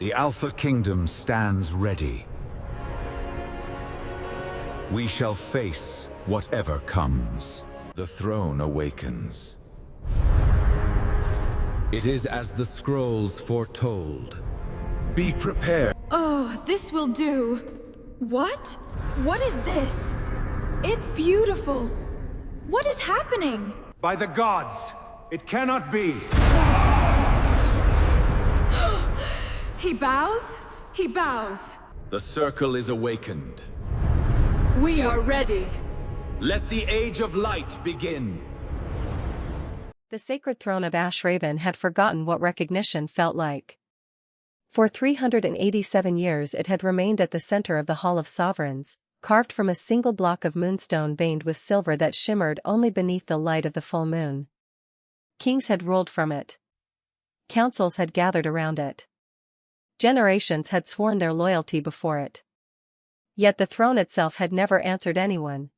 The Alpha Kingdom stands ready. We shall face whatever comes. The throne awakens. It is as the scrolls foretold. Be prepared. Oh, this will do. What? What is this? It's beautiful. What is happening? By the gods, it cannot be. He bows? He bows. The circle is awakened. We are ready. Let the Age of Light begin. The Sacred Throne of Ashraven had forgotten what recognition felt like. For 387 years it had remained at the center of the Hall of Sovereigns, carved from a single block of moonstone veined with silver that shimmered only beneath the light of the full moon. Kings had ruled from it. Councils had gathered around it. Generations had sworn their loyalty before it. Yet the throne itself had never answered anyone.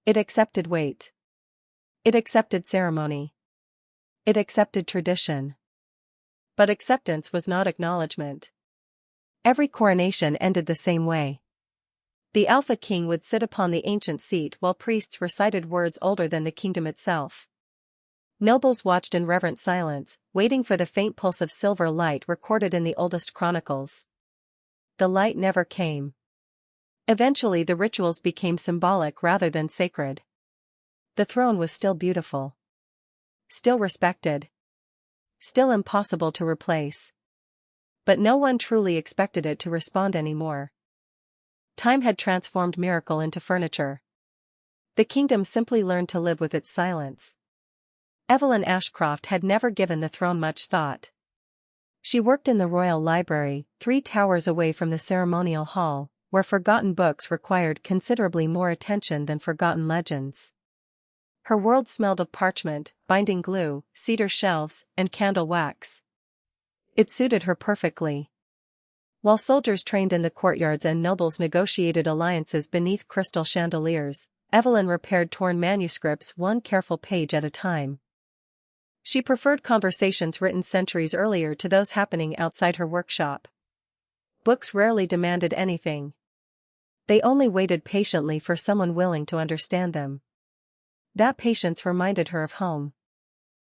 It accepted weight. It accepted ceremony. It accepted tradition. But acceptance was not acknowledgement. Every coronation ended the same way. The Alpha King would sit upon the ancient seat while priests recited words older than the kingdom itself. Nobles watched in reverent silence, waiting for the faint pulse of silver light recorded in the oldest chronicles. The light never came. Eventually the rituals became symbolic rather than sacred. The throne was still beautiful. Still respected. Still impossible to replace. But no one truly expected it to respond anymore. Time had transformed miracle into furniture. The kingdom simply learned to live with its silence. Evelyn Ashcroft had never given the throne much thought. She worked in the Royal Library, 3 towers away from the ceremonial hall, where forgotten books required considerably more attention than forgotten legends. Her world smelled of parchment, binding glue, cedar shelves, and candle wax. It suited her perfectly. While soldiers trained in the courtyards and nobles negotiated alliances beneath crystal chandeliers, Evelyn repaired torn manuscripts one careful page at a time. She preferred conversations written centuries earlier to those happening outside her workshop. Books rarely demanded anything. They only waited patiently for someone willing to understand them. That patience reminded her of home.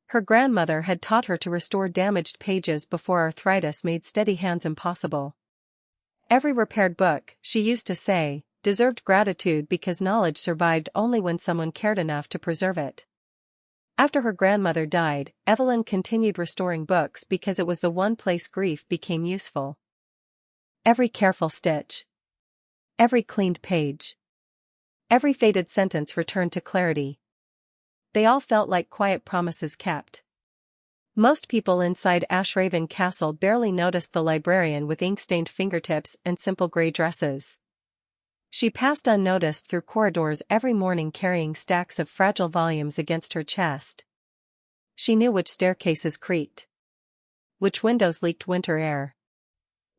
Her grandmother had taught her to restore damaged pages before arthritis made steady hands impossible. Every repaired book, she used to say, deserved gratitude because knowledge survived only when someone cared enough to preserve it. After her grandmother died, Evelyn continued restoring books because it was the one place grief became useful. Every careful stitch. Every cleaned page. Every faded sentence returned to clarity. They all felt like quiet promises kept. Most people inside Ashraven Castle barely noticed the librarian with ink-stained fingertips and simple gray dresses. She passed unnoticed through corridors every morning carrying stacks of fragile volumes against her chest. She knew which staircases creaked. Which windows leaked winter air.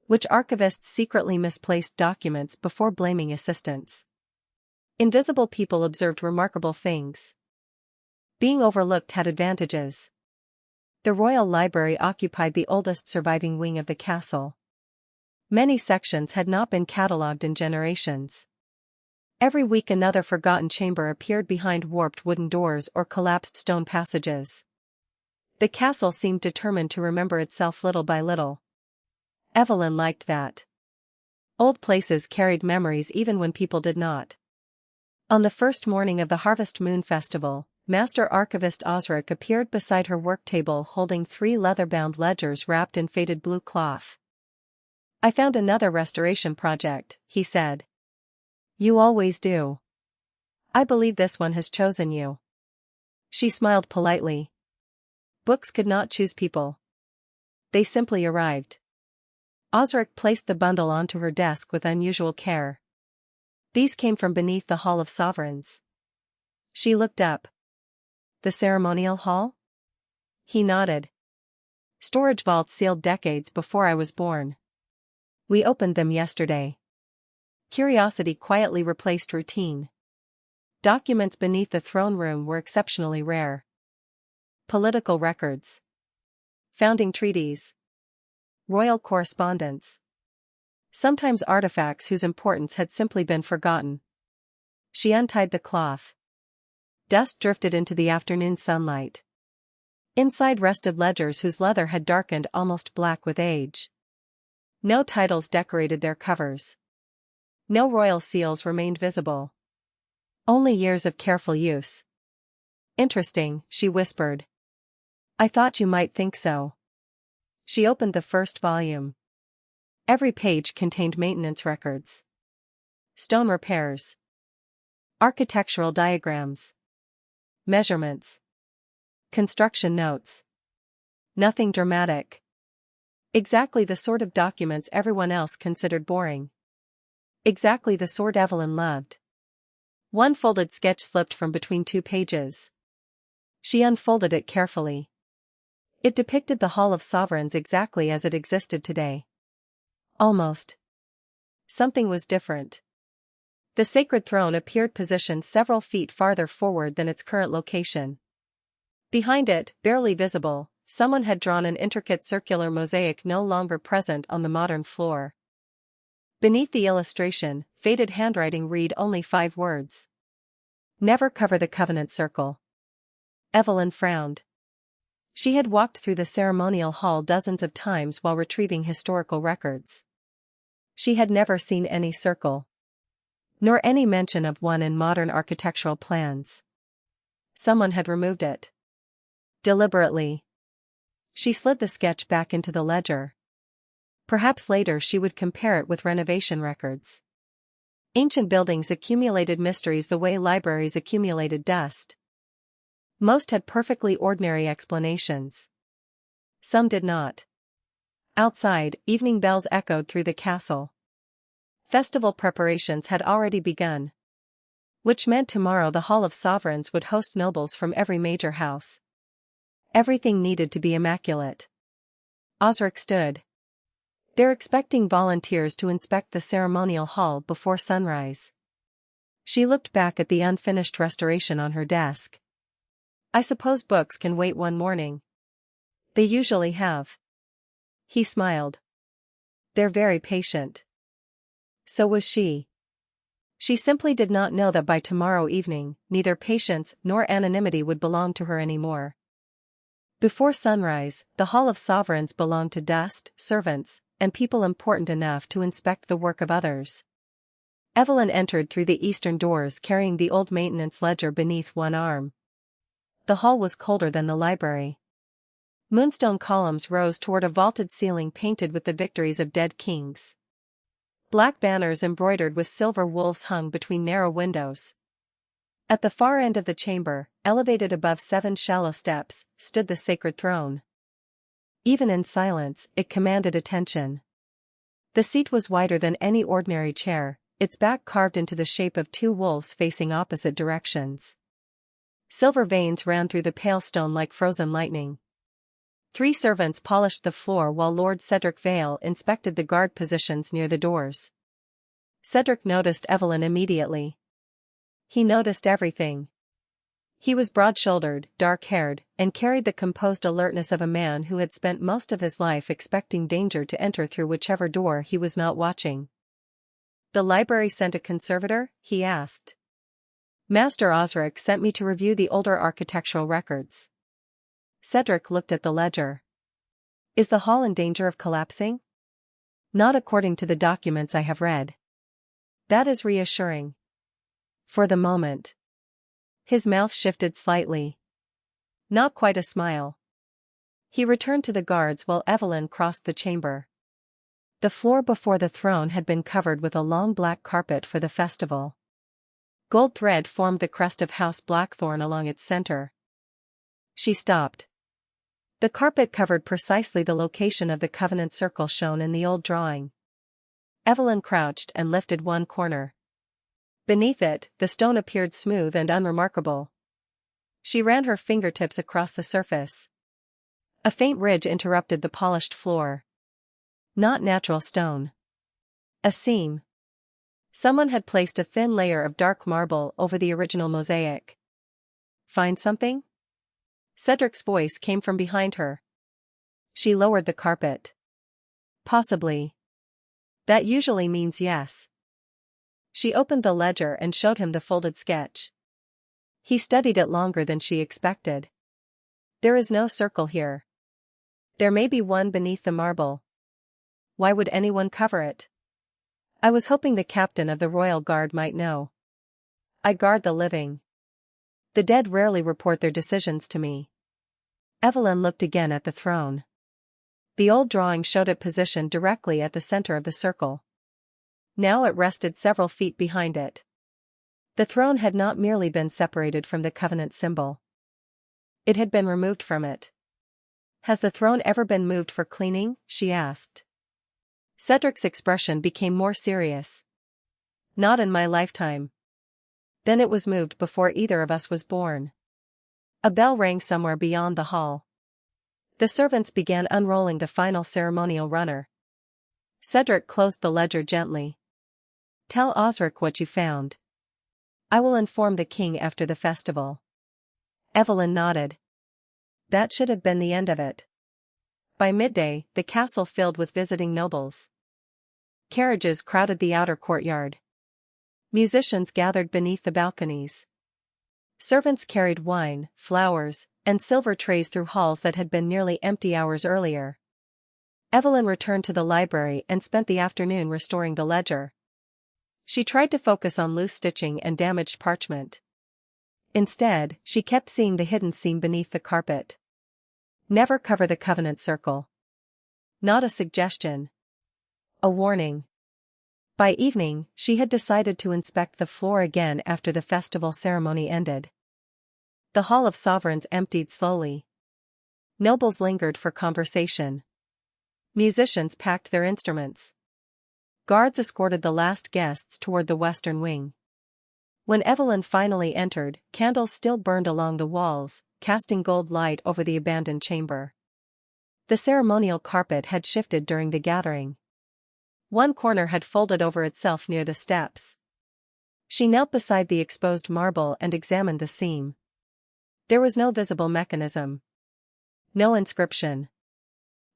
Which archivists secretly misplaced documents before blaming assistants. Invisible people observed remarkable things. Being overlooked had advantages. The Royal Library occupied the oldest surviving wing of the castle. Many sections had not been catalogued in generations. Every week another forgotten chamber appeared behind warped wooden doors or collapsed stone passages. The castle seemed determined to remember itself little by little. Evelyn liked that. Old places carried memories even when people did not. On the first morning of the Harvest Moon Festival, Master Archivist Osric appeared beside her work table holding 3 leather-bound ledgers wrapped in faded blue cloth. "I found another restoration project," he said. "You always do. I believe this one has chosen you." She smiled politely. Books could not choose people. They simply arrived. Osric placed the bundle onto her desk with unusual care. These came from beneath the Hall of Sovereigns. She looked up. "The ceremonial hall?" He nodded. "Storage vaults sealed decades before I was born. We opened them yesterday." Curiosity quietly replaced routine. Documents beneath the throne room were exceptionally rare. Political records. Founding treaties. royal correspondence. Sometimes artifacts whose importance had simply been forgotten. She untied the cloth. Dust drifted into the afternoon sunlight. Inside rested ledgers whose leather had darkened almost black with age. No titles decorated their covers. No royal seals remained visible. Only years of careful use. "Interesting," she whispered. "I thought you might think so." She opened the first volume. Every page contained maintenance records. Stone repairs. Architectural diagrams. Measurements. Construction notes. Nothing dramatic. Exactly the sort of documents everyone else considered boring. Exactly the sort Evelyn loved. One folded sketch slipped from between two pages. She unfolded it carefully. It depicted the Hall of Sovereigns exactly as it existed today. Almost. Something was different. The Sacred Throne appeared positioned several feet farther forward than its current location. Behind it, barely visible, someone had drawn an intricate circular mosaic no longer present on the modern floor. Beneath the illustration, faded handwriting read only 5 words. "Never cover the Covenant Circle." Evelyn frowned. She had walked through the ceremonial hall dozens of times while retrieving historical records. She had never seen any circle. Nor any mention of one in modern architectural plans. Someone had removed it. Deliberately. She slid the sketch back into the ledger. Perhaps later she would compare it with renovation records. Ancient buildings accumulated mysteries the way libraries accumulated dust. Most had perfectly ordinary explanations. Some did not. Outside, evening bells echoed through the castle. Festival preparations had already begun. Which meant tomorrow the Hall of Sovereigns would host nobles from every major house. Everything needed to be immaculate. Osric stood. They're expecting volunteers to inspect the ceremonial hall before sunrise. She looked back at the unfinished restoration on her desk. "I suppose books can wait one morning." "They usually have." He smiled. "They're very patient." So was she. She simply did not know that by tomorrow evening, neither patience nor anonymity would belong to her anymore. Before sunrise, the Hall of Sovereigns belonged to dust, servants, and people important enough to inspect the work of others. Evelyn entered through the eastern doors carrying the old maintenance ledger beneath one arm. The hall was colder than the library. Moonstone columns rose toward a vaulted ceiling painted with the victories of dead kings. Black banners embroidered with silver wolves hung between narrow windows. At the far end of the chamber, elevated above 7 shallow steps, stood the Sacred Throne. Even in silence, it commanded attention. The seat was wider than any ordinary chair, its back carved into the shape of 2 wolves facing opposite directions. Silver veins ran through the pale stone like frozen lightning. 3 servants polished the floor while Lord Cedric Vale inspected the guard positions near the doors. Cedric noticed Evelyn immediately. He noticed everything. He was broad-shouldered, dark-haired, and carried the composed alertness of a man who had spent most of his life expecting danger to enter through whichever door he was not watching. "The library sent a conservator?" he asked. "Master Osric sent me to review the older architectural records." Cedric looked at the ledger. "Is the hall in danger of collapsing?" "Not according to the documents I have read." "That is reassuring." For the moment. His mouth shifted slightly. Not quite a smile. He returned to the guards while Evelyn crossed the chamber. The floor before the throne had been covered with a long black carpet for the festival. Gold thread formed the crest of House Blackthorn along its center. She stopped. The carpet covered precisely the location of the Covenant Circle shown in the old drawing. Evelyn crouched and lifted one corner. Beneath it, the stone appeared smooth and unremarkable. She ran her fingertips across the surface. A faint ridge interrupted the polished floor. Not natural stone. A seam. Someone had placed a thin layer of dark marble over the original mosaic. "Find something?" Cedric's voice came from behind her. She lowered the carpet. Possibly. That usually means yes. She opened the ledger and showed him the folded sketch. He studied it longer than she expected. There is no circle here. There may be one beneath the marble. Why would anyone cover it? I was hoping the captain of the royal guard might know. I guard the living. The dead rarely report their decisions to me. Evelyn looked again at the throne. The old drawing showed it positioned directly at the center of the circle. Now it rested several feet behind it. The throne had not merely been separated from the covenant symbol. It had been removed from it. Has the throne ever been moved for cleaning? She asked. Cedric's expression became more serious. Not in my lifetime. Then it was moved before either of us was born. A bell rang somewhere beyond the hall. The servants began unrolling the final ceremonial runner. Cedric closed the ledger gently. Tell Osric what you found. I will inform the king after the festival. Evelyn nodded. That should have been the end of it. By midday, the castle filled with visiting nobles. Carriages crowded the outer courtyard. Musicians gathered beneath the balconies. Servants carried wine, flowers, and silver trays through halls that had been nearly empty hours earlier. Evelyn returned to the library and spent the afternoon restoring the ledger. She tried to focus on loose stitching and damaged parchment. Instead, she kept seeing the hidden seam beneath the carpet. Never cover the covenant circle. Not a suggestion. A warning. By evening, she had decided to inspect the floor again after the festival ceremony ended. The Hall of Sovereigns emptied slowly. Nobles lingered for conversation. Musicians packed their instruments. Guards escorted the last guests toward the western wing. When Evelyn finally entered, candles still burned along the walls, casting gold light over the abandoned chamber. The ceremonial carpet had shifted during the gathering. One corner had folded over itself near the steps. She knelt beside the exposed marble and examined the seam. There was no visible mechanism. No inscription.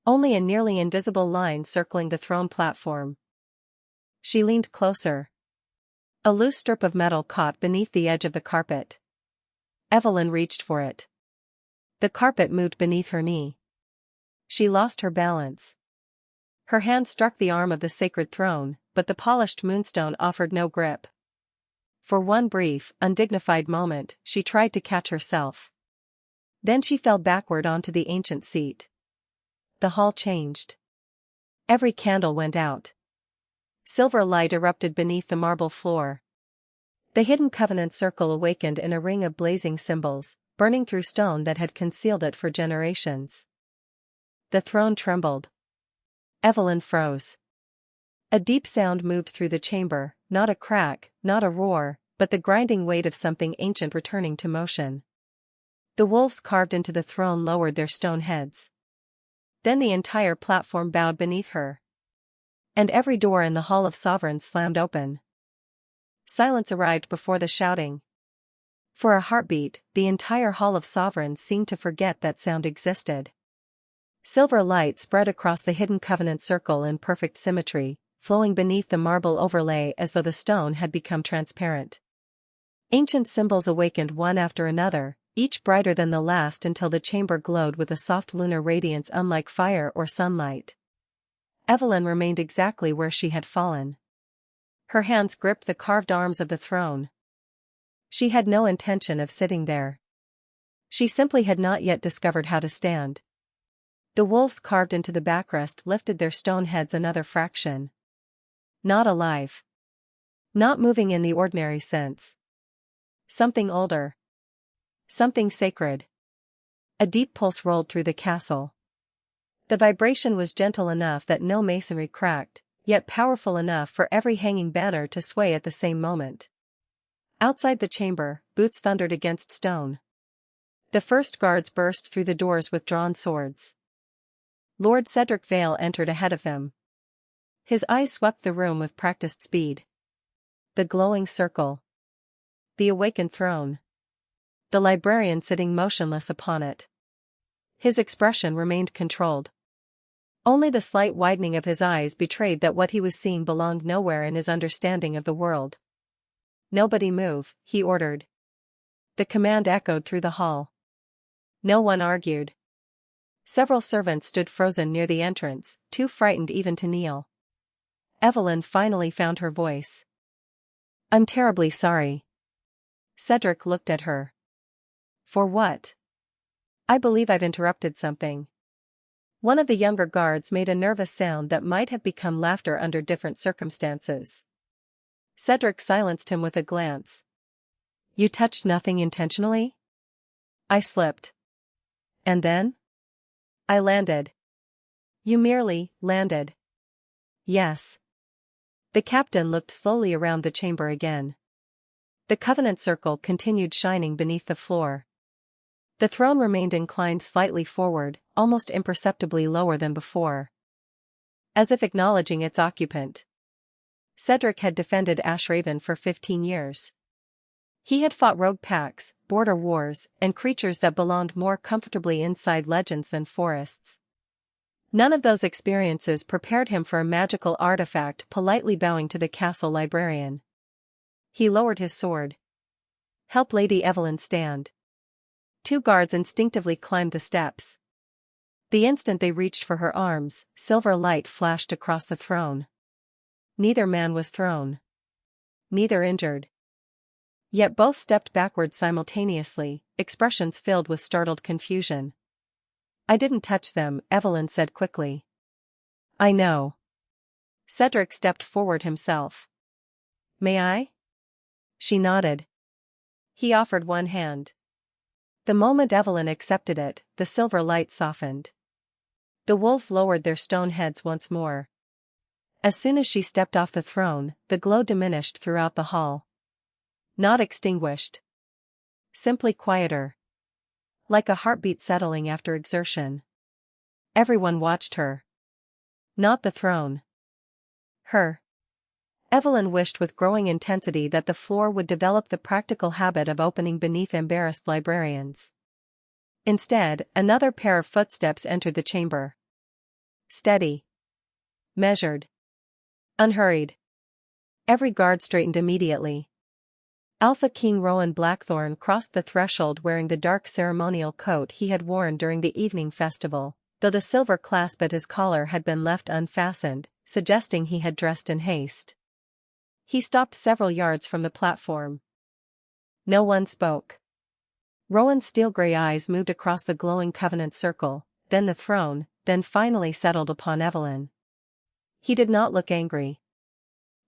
Only a nearly invisible line circling the throne platform. She leaned closer. A loose strip of metal caught beneath the edge of the carpet. Evelyn reached for it. The carpet moved beneath her knee. She lost her balance. Her hand struck the arm of the sacred throne, but the polished moonstone offered no grip. For one brief, undignified moment, she tried to catch herself. Then she fell backward onto the ancient seat. The hall changed. Every candle went out. Silver light erupted beneath the marble floor. The hidden covenant circle awakened in a ring of blazing symbols, burning through stone that had concealed it for generations. The throne trembled. Evelyn froze. A deep sound moved through the chamber, not a crack, not a roar, but the grinding weight of something ancient returning to motion. The wolves carved into the throne lowered their stone heads. Then the entire platform bowed beneath her. And every door in the Hall of Sovereigns slammed open. Silence arrived before the shouting. For a heartbeat, the entire Hall of Sovereigns seemed to forget that sound existed. Silver light spread across the hidden covenant circle in perfect symmetry, flowing beneath the marble overlay as though the stone had become transparent. Ancient symbols awakened one after another, each brighter than the last until the chamber glowed with a soft lunar radiance unlike fire or sunlight. Evelyn remained exactly where she had fallen. Her hands gripped the carved arms of the throne. She had no intention of sitting there. She simply had not yet discovered how to stand. The wolves carved into the backrest lifted their stone heads another fraction. Not alive. Not moving in the ordinary sense. Something older. Something sacred. A deep pulse rolled through the castle. The vibration was gentle enough that no masonry cracked, yet powerful enough for every hanging banner to sway at the same moment. Outside the chamber, boots thundered against stone. The first guards burst through the doors with drawn swords. Lord Cedric Vale entered ahead of them. His eyes swept the room with practiced speed. The glowing circle. The awakened throne. The librarian sitting motionless upon it. His expression remained controlled. Only the slight widening of his eyes betrayed that what he was seeing belonged nowhere in his understanding of the world. "Nobody move," he ordered. The command echoed through the hall. No one argued. Several servants stood frozen near the entrance, too frightened even to kneel. Evelyn finally found her voice. "I'm terribly sorry." Cedric looked at her. "For what?" "I believe I've interrupted something." One of the younger guards made a nervous sound that might have become laughter under different circumstances. Cedric silenced him with a glance. "You touched nothing intentionally?" "I slipped." "And then?" "I landed." "You merely landed?" "Yes." The captain looked slowly around the chamber again. The Covenant circle continued shining beneath the floor. The throne remained inclined slightly forward, almost imperceptibly lower than before. As if acknowledging its occupant. Cedric had defended Ashraven for 15 years. He had fought rogue packs, border wars, and creatures that belonged more comfortably inside legends than forests. None of those experiences prepared him for a magical artifact politely bowing to the castle librarian. He lowered his sword. "Help Lady Evelyn stand." 2 guards instinctively climbed the steps. The instant they reached for her arms, silver light flashed across the throne. Neither man was thrown. Neither injured. Yet both stepped backward simultaneously, expressions filled with startled confusion. "I didn't touch them," Evelyn said quickly. "I know." Cedric stepped forward himself. "May I?" She nodded. He offered one hand. The moment Evelyn accepted it, the silver light softened. The wolves lowered their stone heads once more. As soon as she stepped off the throne, the glow diminished throughout the hall. Not extinguished. Simply quieter. Like a heartbeat settling after exertion. Everyone watched her. Not the throne. Her. Evelyn wished with growing intensity that the floor would develop the practical habit of opening beneath embarrassed librarians. Instead, another pair of footsteps entered the chamber. Steady. Measured. Unhurried. Every guard straightened immediately. Alpha King Rowan Blackthorn crossed the threshold wearing the dark ceremonial coat he had worn during the evening festival, though the silver clasp at his collar had been left unfastened, suggesting he had dressed in haste. He stopped several yards from the platform. No one spoke. Rowan's steel-gray eyes moved across the glowing Covenant circle, then the throne, then finally settled upon Evelyn. He did not look angry.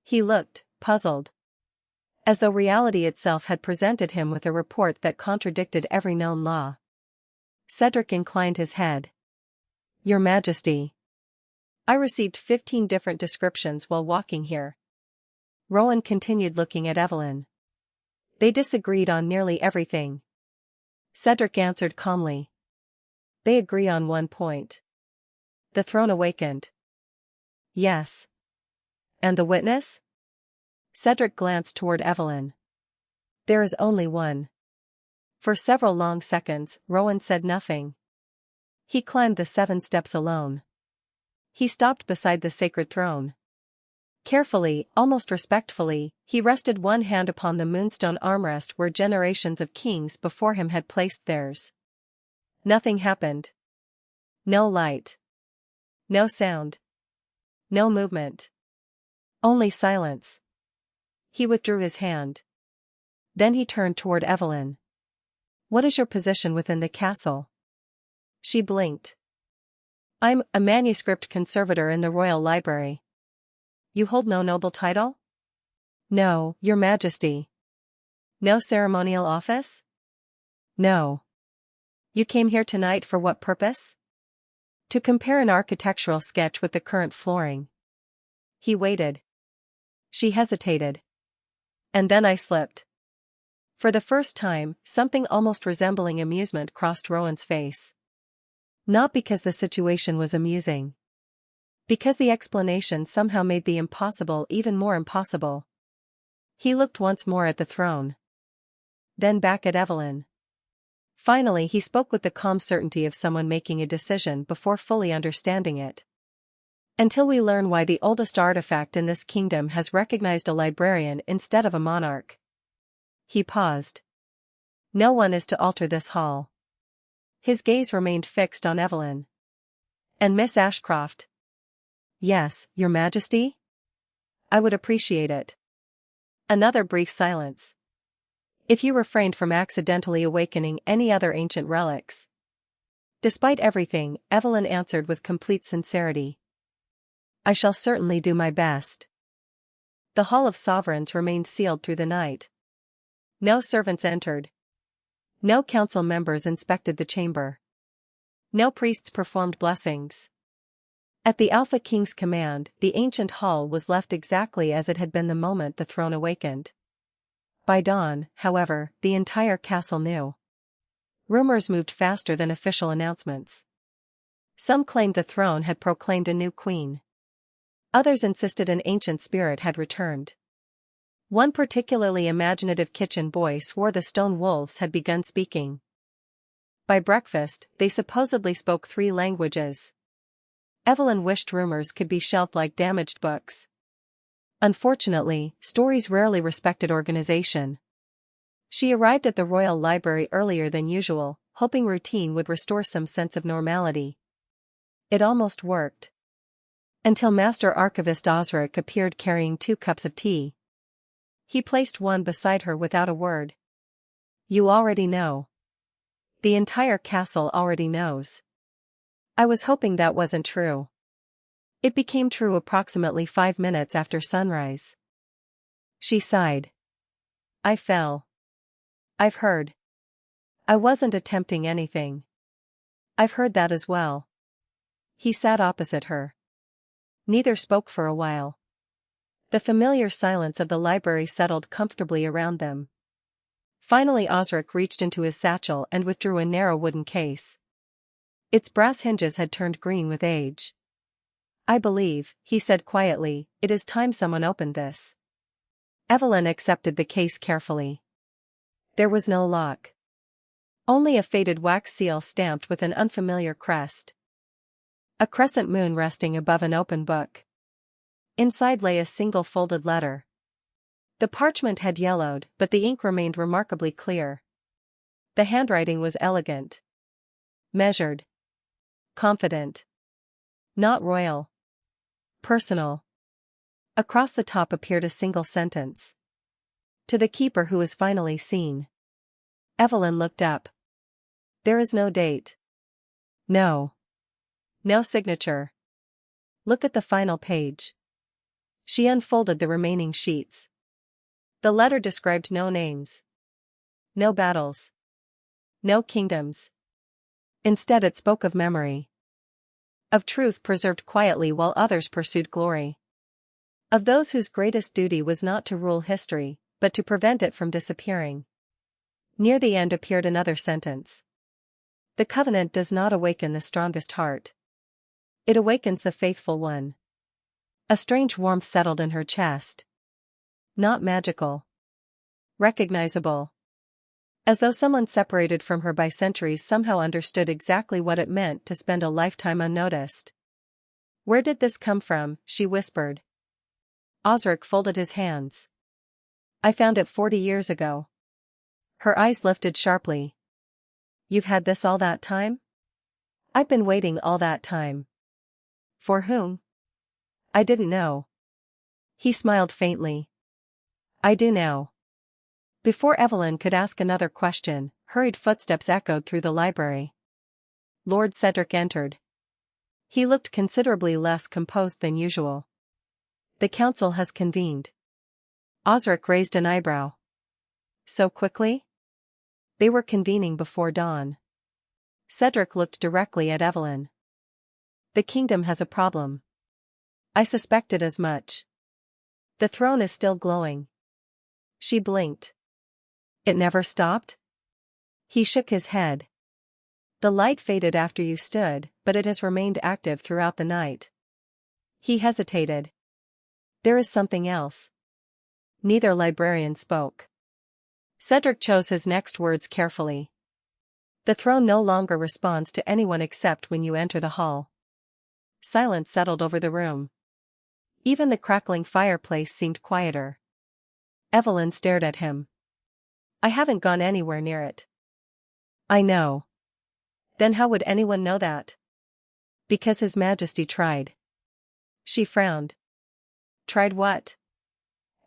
He looked puzzled. As though reality itself had presented him with a report that contradicted every known law. Cedric inclined his head. "Your Majesty. I received 15 different descriptions while walking here." Rowan continued looking at Evelyn. "They disagreed on nearly everything." Cedric answered calmly. "They agree on one point. The throne awakened." "Yes." "And the witness?" Cedric glanced toward Evelyn. "There is only one." For several long seconds, Rowan said nothing. He climbed the 7 steps alone. He stopped beside the sacred throne. Carefully, almost respectfully, he rested one hand upon the moonstone armrest where generations of kings before him had placed theirs. Nothing happened. No light. No sound. No movement. Only silence. He withdrew his hand. Then he turned toward Evelyn. "What is your position within the castle?" She blinked. "I'm a manuscript conservator in the Royal Library." "You hold no noble title?" "No, Your Majesty." "No ceremonial office?" "No." "You came here tonight for what purpose?" "To compare an architectural sketch with the current flooring." He waited. She hesitated. "And then I slipped." For the first time, something almost resembling amusement crossed Rowan's face. Not because the situation was amusing. Because the explanation somehow made the impossible even more impossible. He looked once more at the throne. Then back at Evelyn. Finally he spoke with the calm certainty of someone making a decision before fully understanding it. Until we learn why the oldest artifact in this kingdom has recognized a librarian instead of a monarch. He paused. No one is to alter this hall. His gaze remained fixed on Evelyn. And Miss Ashcroft? Yes, Your Majesty? I would appreciate it. Another brief silence. If you refrained from accidentally awakening any other ancient relics. Despite everything, Evelyn answered with complete sincerity. I shall certainly do my best. The Hall of Sovereigns remained sealed through the night. No servants entered. No council members inspected the chamber. No priests performed blessings. At the Alpha King's command, the ancient hall was left exactly as it had been the moment the throne awakened. By dawn, however, the entire castle knew. Rumors moved faster than official announcements. Some claimed the throne had proclaimed a new queen. Others insisted an ancient spirit had returned. One particularly imaginative kitchen boy swore the stone wolves had begun speaking. By breakfast, they supposedly spoke 3 languages. Evelyn wished rumors could be shelved like damaged books. Unfortunately, stories rarely respected organization. She arrived at the royal library earlier than usual, hoping routine would restore some sense of normality. It almost worked. Until Master Archivist Osric appeared carrying 2 cups of tea. He placed one beside her without a word. You already know. The entire castle already knows. I was hoping that wasn't true. It became true approximately 5 minutes after sunrise. She sighed. I fell. I've heard. I wasn't attempting anything. I've heard that as well. He sat opposite her. Neither spoke for a while. The familiar silence of the library settled comfortably around them. Finally Osric reached into his satchel and withdrew a narrow wooden case. Its brass hinges had turned green with age. I believe, he said quietly, it is time someone opened this. Evelyn accepted the case carefully. There was no lock. Only a faded wax seal stamped with an unfamiliar crest. A crescent moon resting above an open book. Inside lay a single folded letter. The parchment had yellowed, but the ink remained remarkably clear. The handwriting was elegant. Measured. Confident. Not royal. Personal. Across the top appeared a single sentence. To the keeper who is finally seen. Evelyn looked up. There is no date. No. No signature. Look at the final page. She unfolded the remaining sheets. The letter described no names. No battles. No kingdoms. Instead it spoke of memory. Of truth preserved quietly while others pursued glory. Of those whose greatest duty was not to rule history, but to prevent it from disappearing. Near the end appeared another sentence. The covenant does not awaken the strongest heart. It awakens the faithful one. A strange warmth settled in her chest. Not magical. Recognizable. As though someone separated from her by centuries somehow understood exactly what it meant to spend a lifetime unnoticed. Where did this come from? She whispered. Osric folded his hands. I found it 40 years ago. Her eyes lifted sharply. You've had this all that time? I've been waiting all that time. For whom? I didn't know. He smiled faintly. I do now. Before Evelyn could ask another question, hurried footsteps echoed through the library. Lord Cedric entered. He looked considerably less composed than usual. The council has convened. Osric raised an eyebrow. So quickly? They were convening before dawn. Cedric looked directly at Evelyn. The kingdom has a problem. I suspected as much. The throne is still glowing. She blinked. It never stopped? He shook his head. The light faded after you stood, but it has remained active throughout the night. He hesitated. There is something else. Neither librarian spoke. Cedric chose his next words carefully. The throne no longer responds to anyone except when you enter the hall. Silence settled over the room. Even the crackling fireplace seemed quieter. Evelyn stared at him. I haven't gone anywhere near it. I know. Then how would anyone know that? Because His Majesty tried. She frowned. Tried what?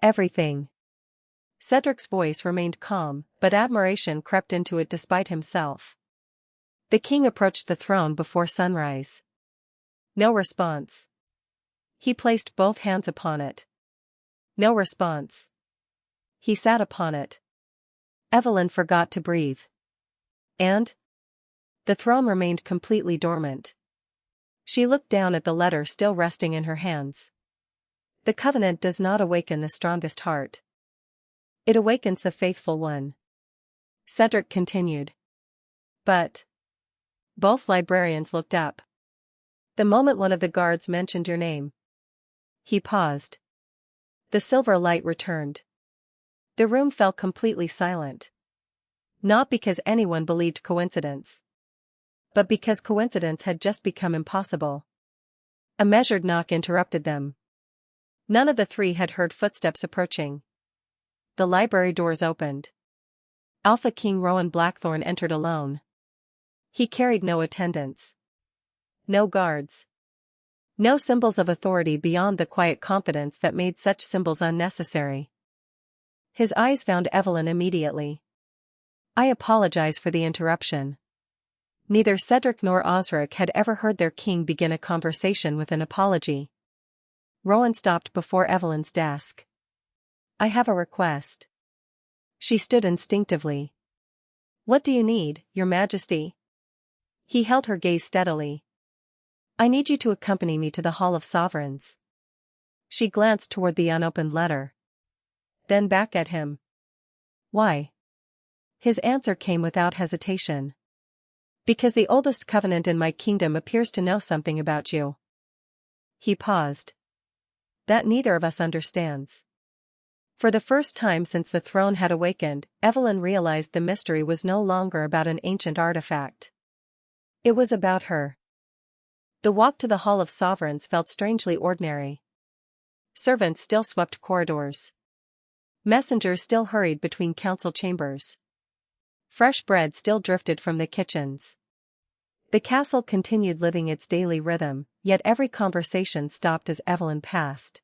Everything. Cedric's voice remained calm, but admiration crept into it despite himself. The king approached the throne before sunrise. No response. He placed both hands upon it. No response. He sat upon it. Evelyn forgot to breathe. And? The throne remained completely dormant. She looked down at the letter still resting in her hands. The covenant does not awaken the strongest heart. It awakens the faithful one. Cedric continued. But. Both librarians looked up. The moment one of the guards mentioned your name. He paused. The silver light returned. The room fell completely silent. Not because anyone believed coincidence, but because coincidence had just become impossible. A measured knock interrupted them. None of the three had heard footsteps approaching. The library doors opened. Alpha King Rowan Blackthorn entered alone. He carried no attendants. No guards. No symbols of authority beyond the quiet confidence that made such symbols unnecessary. His eyes found Evelyn immediately. I apologize for the interruption. Neither Cedric nor Osric had ever heard their king begin a conversation with an apology. Rowan stopped before Evelyn's desk. I have a request. She stood instinctively. What do you need, Your Majesty? He held her gaze steadily. I need you to accompany me to the Hall of Sovereigns. She glanced toward the unopened letter. Then back at him. Why? His answer came without hesitation. Because the oldest covenant in my kingdom appears to know something about you. He paused. That neither of us understands. For the first time since the throne had awakened, Evelyn realized the mystery was no longer about an ancient artifact. It was about her. The walk to the Hall of Sovereigns felt strangely ordinary. Servants still swept corridors. Messengers still hurried between council chambers. Fresh bread still drifted from the kitchens. The castle continued living its daily rhythm, yet every conversation stopped as Evelyn passed.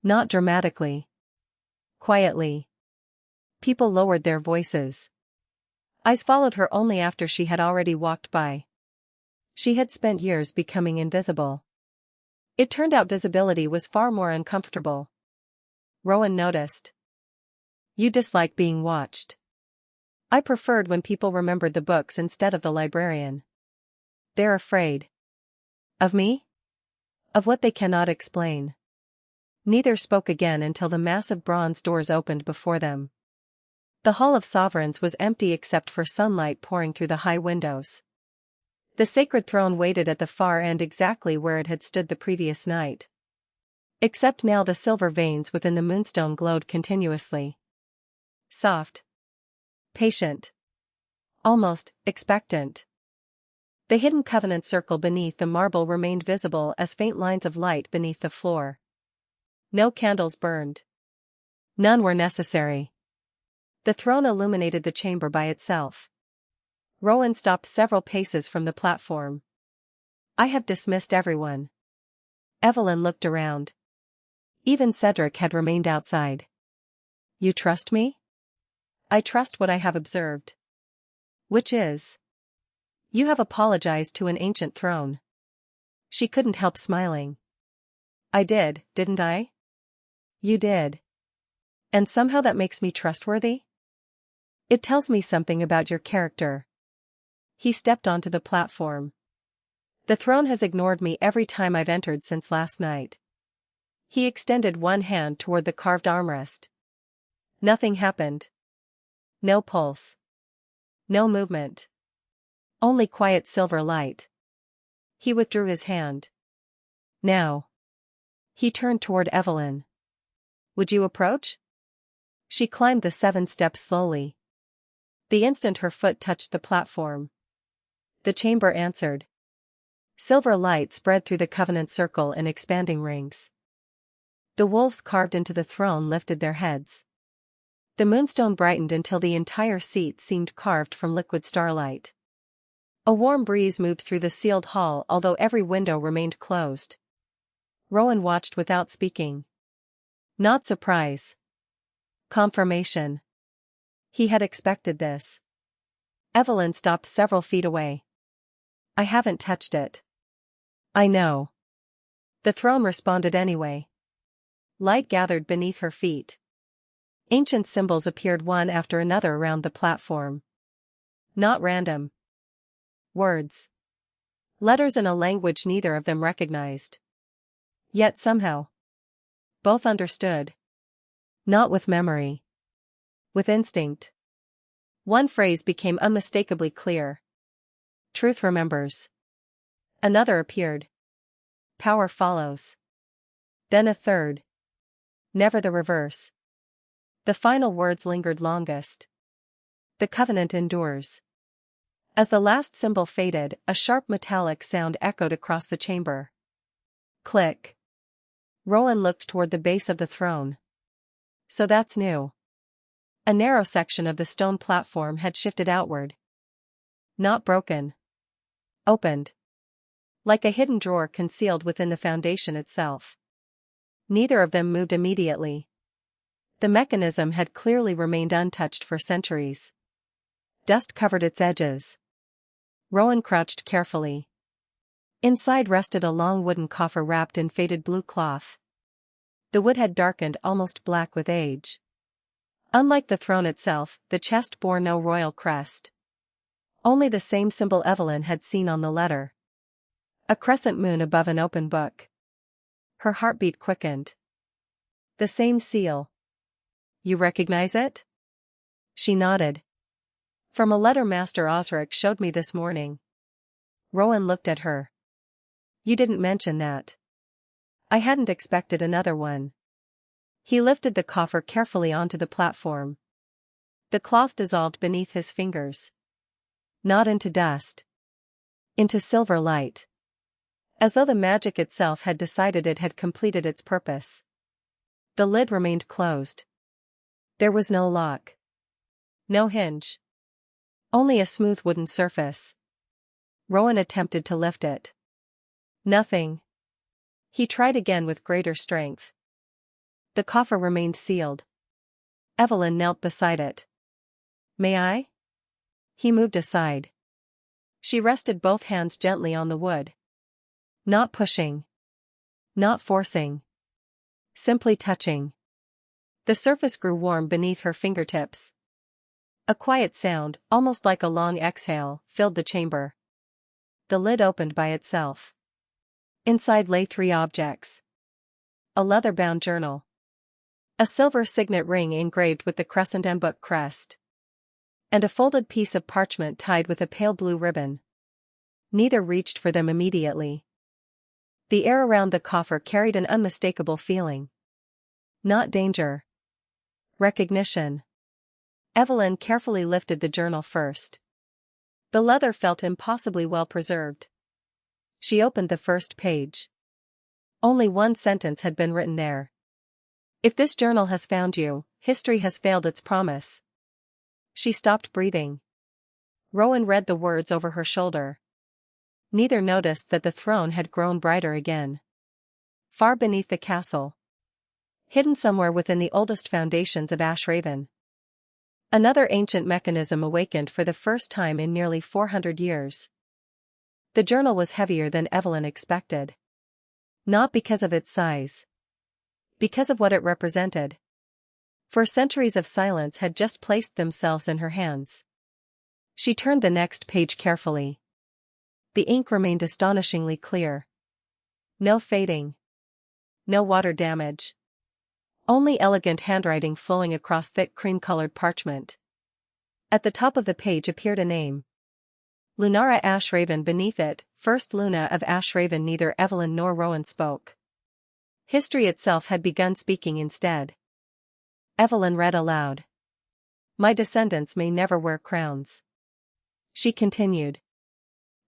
Not dramatically. Quietly. People lowered their voices. Eyes followed her only after she had already walked by. She had spent years becoming invisible. It turned out visibility was far more uncomfortable. Rowan noticed. You dislike being watched. I preferred when people remembered the books instead of the librarian. They're afraid. Of me? Of what they cannot explain. Neither spoke again until the massive bronze doors opened before them. The Hall of Sovereigns was empty except for sunlight pouring through the high windows. The Sacred Throne waited at the far end exactly where it had stood the previous night. Except now the silver veins within the moonstone glowed continuously. Soft. Patient. Almost expectant. The hidden covenant circle beneath the marble remained visible as faint lines of light beneath the floor. No candles burned. None were necessary. The throne illuminated the chamber by itself. Rowan stopped several paces from the platform. I have dismissed everyone. Evelyn looked around. Even Cedric had remained outside. You trust me? I trust what I have observed. Which is? You have apologized to an ancient throne. She couldn't help smiling. I did, didn't I? You did. And somehow that makes me trustworthy? It tells me something about your character. He stepped onto the platform. The throne has ignored me every time I've entered since last night. He extended one hand toward the carved armrest. Nothing happened. No pulse. No movement. Only quiet silver light. He withdrew his hand. Now. He turned toward Evelyn. Would you approach? She climbed the 7 steps slowly. The instant her foot touched the platform, the chamber answered. Silver light spread through the Covenant circle in expanding rings. The wolves carved into the throne lifted their heads. The moonstone brightened until the entire seat seemed carved from liquid starlight. A warm breeze moved through the sealed hall although every window remained closed. Rowan watched without speaking. Not surprise. Confirmation. He had expected this. Evelyn stopped several feet away. I haven't touched it. I know. The throne responded anyway. Light gathered beneath her feet. Ancient symbols appeared one after another around the platform. Not random. Words. Letters in a language neither of them recognized. Yet somehow. Both understood. Not with memory. With instinct. One phrase became unmistakably clear. Truth remembers. Another appeared. Power follows. Then a third. Never the reverse. The final words lingered longest. The covenant endures. As the last symbol faded, a sharp metallic sound echoed across the chamber. Click. Rowan looked toward the base of the throne. So that's new. A narrow section of the stone platform had shifted outward. Not broken. Opened. Like a hidden drawer concealed within the foundation itself. Neither of them moved immediately. The mechanism had clearly remained untouched for centuries. Dust covered its edges. Rowan crouched carefully. Inside rested a long wooden coffer wrapped in faded blue cloth. The wood had darkened almost black with age. Unlike the throne itself, the chest bore no royal crest. Only the same symbol Evelyn had seen on the letter. A crescent moon above an open book. Her heartbeat quickened. The same seal. You recognize it? She nodded. From a letter Master Osric showed me this morning. Rowan looked at her. You didn't mention that. I hadn't expected another one. He lifted the coffer carefully onto the platform. The cloth dissolved beneath his fingers. Not into dust. Into silver light. As though the magic itself had decided it had completed its purpose. The lid remained closed. There was no lock. No hinge. Only a smooth wooden surface. Rowan attempted to lift it. Nothing. He tried again with greater strength. The coffer remained sealed. Evelyn knelt beside it. May I? He moved aside. She rested both hands gently on the wood. Not pushing. Not forcing. Simply touching. The surface grew warm beneath her fingertips. A quiet sound, almost like a long exhale, filled the chamber. The lid opened by itself. Inside lay 3 objects. A leather-bound journal. A silver signet ring engraved with the crescent embook crest. And a folded piece of parchment tied with a pale blue ribbon. Neither reached for them immediately. The air around the coffer carried an unmistakable feeling. Not danger. Recognition. Evelyn carefully lifted the journal first. The leather felt impossibly well preserved. She opened the first page. Only one sentence had been written there. If this journal has found you, history has failed its promise. She stopped breathing. Rowan read the words over her shoulder. Neither noticed that the throne had grown brighter again. Far beneath the castle. Hidden somewhere within the oldest foundations of Ashraven. Another ancient mechanism awakened for the first time in nearly 400 years. The journal was heavier than Evelyn expected. Not because of its size. Because of what it represented. For centuries of silence had just placed themselves in her hands. She turned the next page carefully. The ink remained astonishingly clear. No fading. No water damage. Only elegant handwriting flowing across thick cream-colored parchment. At the top of the page appeared a name. Lunara Ashraven. Beneath it, First Luna of Ashraven. Neither Evelyn nor Rowan spoke. History itself had begun speaking instead. Evelyn read aloud. My descendants may never wear crowns. She continued.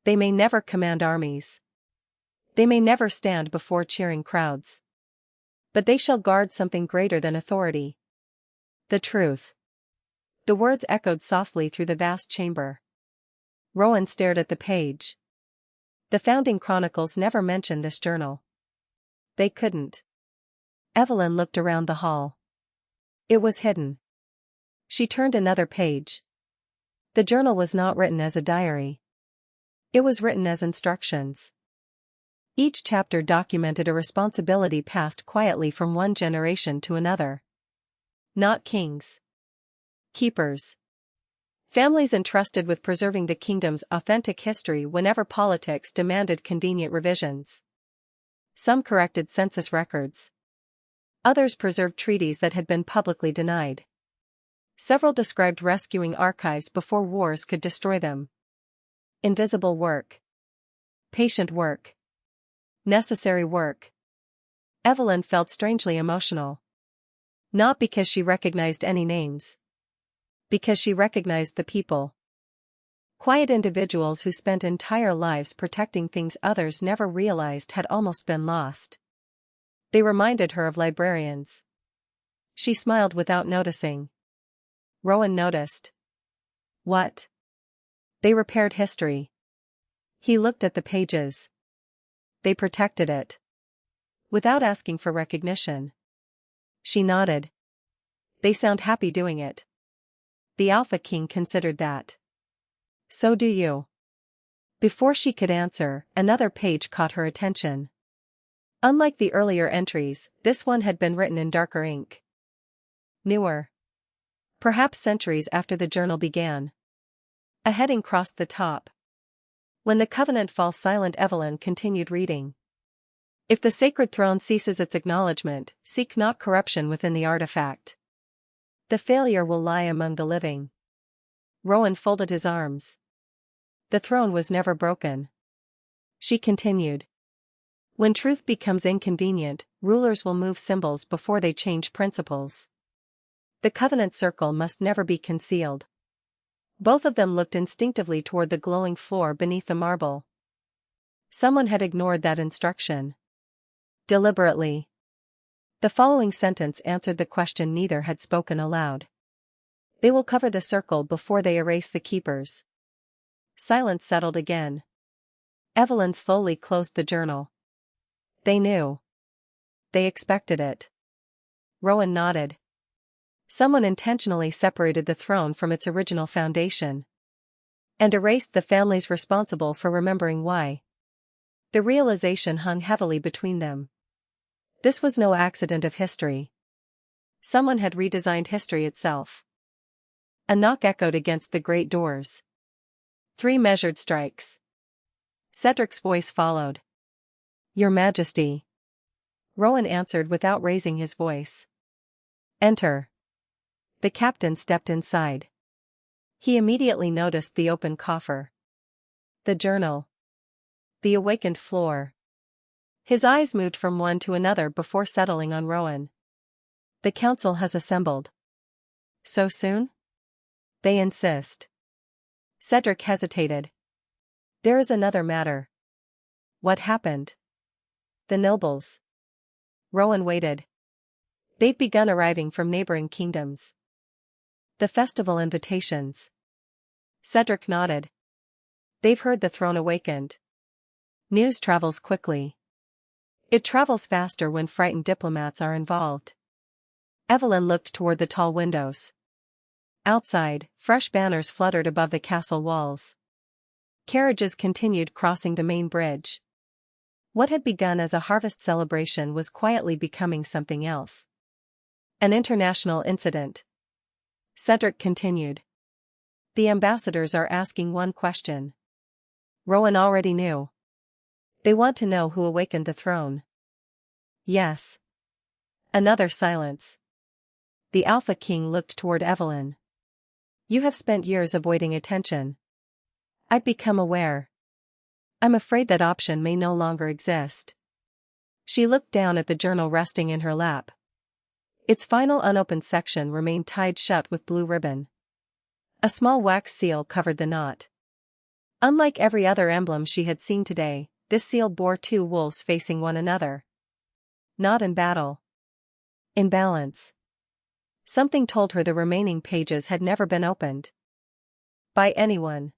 They may never command armies. They may never stand before cheering crowds. But they shall guard something greater than authority. The truth. The words echoed softly through the vast chamber. Rowan stared at the page. The founding chronicles never mention this journal. They couldn't. Evelyn looked around the hall. It was hidden. She turned another page. The journal was not written as a diary. It was written as instructions. Each chapter documented a responsibility passed quietly from one generation to another. Not kings. Keepers. Families entrusted with preserving the kingdom's authentic history whenever politics demanded convenient revisions. Some corrected census records. Others preserved treaties that had been publicly denied. Several described rescuing archives before wars could destroy them. Invisible work. Patient work. Necessary work. Evelyn felt strangely emotional. Not because she recognized any names. Because she recognized the people. Quiet individuals who spent entire lives protecting things others never realized had almost been lost. They reminded her of librarians. She smiled without noticing. Rowan noticed. What? They repaired history. He looked at the pages. They protected it. Without asking for recognition. She nodded. They sound happy doing it. The Alpha King considered that. So do you. Before she could answer, another page caught her attention. Unlike the earlier entries, this one had been written in darker ink. Newer. Perhaps centuries after the journal began. A heading crossed the top. When the covenant falls silent, Evelyn continued reading. If the sacred throne ceases its acknowledgement, seek not corruption within the artifact. The failure will lie among the living. Rowan folded his arms. The throne was never broken. She continued. When truth becomes inconvenient, rulers will move symbols before they change principles. The covenant circle must never be concealed. Both of them looked instinctively toward the glowing floor beneath the marble. Someone had ignored that instruction. Deliberately. The following sentence answered the question neither had spoken aloud. They will cover the circle before they erase the keepers. Silence settled again. Evelyn slowly closed the journal. They knew. They expected it. Rowan nodded. Someone intentionally separated the throne from its original foundation. And erased the families responsible for remembering why. The realization hung heavily between them. This was no accident of history. Someone had redesigned history itself. A knock echoed against the great doors. 3 measured strikes. Cedric's voice followed. Your Majesty. Rowan answered without raising his voice. Enter. The captain stepped inside. He immediately noticed the open coffer. The journal. The awakened floor. His eyes moved from one to another before settling on Rowan. The council has assembled. So soon? They insist. Cedric hesitated. There is another matter. What happened? The nobles. Rowan waited. They've begun arriving from neighboring kingdoms. The festival invitations. Cedric nodded. They've heard the throne awakened. News travels quickly. It travels faster when frightened diplomats are involved. Evelyn looked toward the tall windows. Outside, fresh banners fluttered above the castle walls. Carriages continued crossing the main bridge. What had begun as a harvest celebration was quietly becoming something else. An international incident. Cedric continued. The ambassadors are asking one question. Rowan already knew. They want to know who awakened the throne. Yes. Another silence. The Alpha King looked toward Evelyn. You have spent years avoiding attention. I've become aware. I'm afraid that option may no longer exist. She looked down at the journal resting in her lap. Its final unopened section remained tied shut with blue ribbon. A small wax seal covered the knot. Unlike every other emblem she had seen today, This seal bore two wolves facing one another. Not in battle. In balance. Something told her the remaining pages had never been opened. By anyone.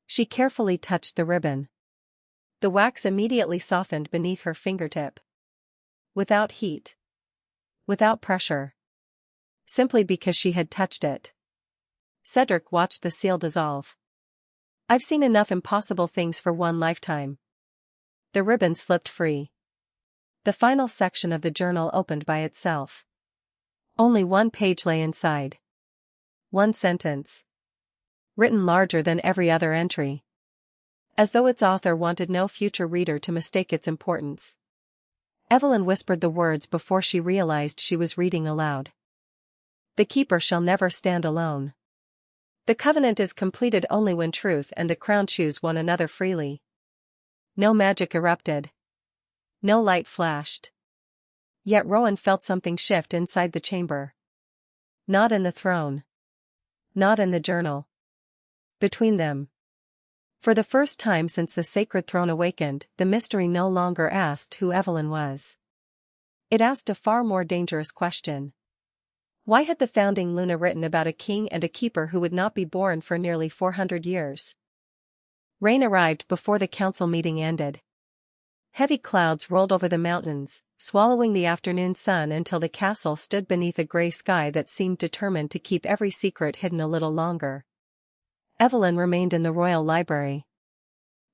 She carefully touched the ribbon. The wax immediately softened beneath her fingertip. Without heat. Without pressure. Simply because she had touched it. Cedric watched the seal dissolve. I've seen enough impossible things for one lifetime. The ribbon slipped free. The final section of the journal opened by itself. Only one page lay inside. One sentence. Written larger than every other entry. As though its author wanted no future reader to mistake its importance. Evelyn whispered the words before she realized she was reading aloud. The keeper shall never stand alone. The covenant is completed only when truth and the crown choose one another freely. No magic erupted. No light flashed. Yet Rowan felt something shift inside the chamber. Not in the throne. Not in the journal. Between them. For the first time since the Sacred Throne awakened, the mystery no longer asked who Evelyn was. It asked a far more dangerous question. Why had the founding Luna written about a king and a keeper who would not be born for nearly 400 years? Rain arrived before the council meeting ended. Heavy clouds rolled over the mountains, swallowing the afternoon sun until the castle stood beneath a gray sky that seemed determined to keep every secret hidden a little longer. Evelyn remained in the royal library.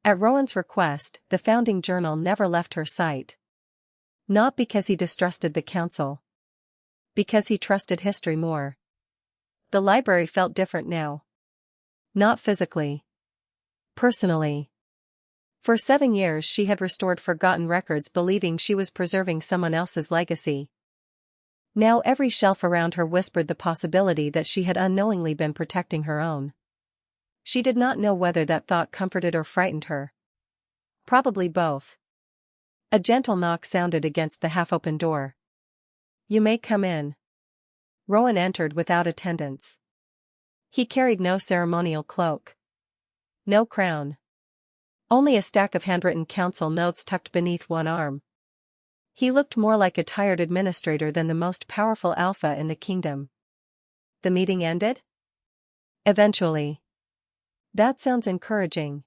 At Rowan's request, the founding journal never left her sight. Not because he distrusted the council. Because he trusted history more. The library felt different now. Not physically. Personally. For 7 years she had restored forgotten records believing she was preserving someone else's legacy. Now every shelf around her whispered the possibility that she had unknowingly been protecting her own. She did not know whether that thought comforted or frightened her. Probably both. A gentle knock sounded against the half-open door. You may come in. Rowan entered without attendants. He carried no ceremonial cloak. No crown. Only a stack of handwritten council notes tucked beneath one arm. He looked more like a tired administrator than the most powerful alpha in the kingdom. The meeting ended? Eventually. That sounds encouraging.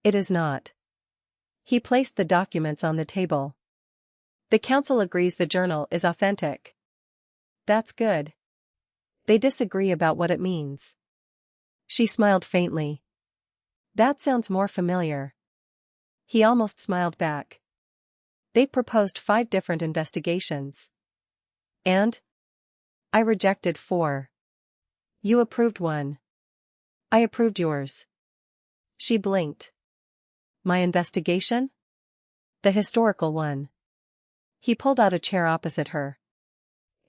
It is not. He placed the documents on the table. The council agrees the journal is authentic. That's good. They disagree about what it means. She smiled faintly. That sounds more familiar. He almost smiled back. They proposed 5 different investigations. And? I rejected 4. You approved 1. I approved yours. She blinked. My investigation? The historical one. He pulled out a chair opposite her.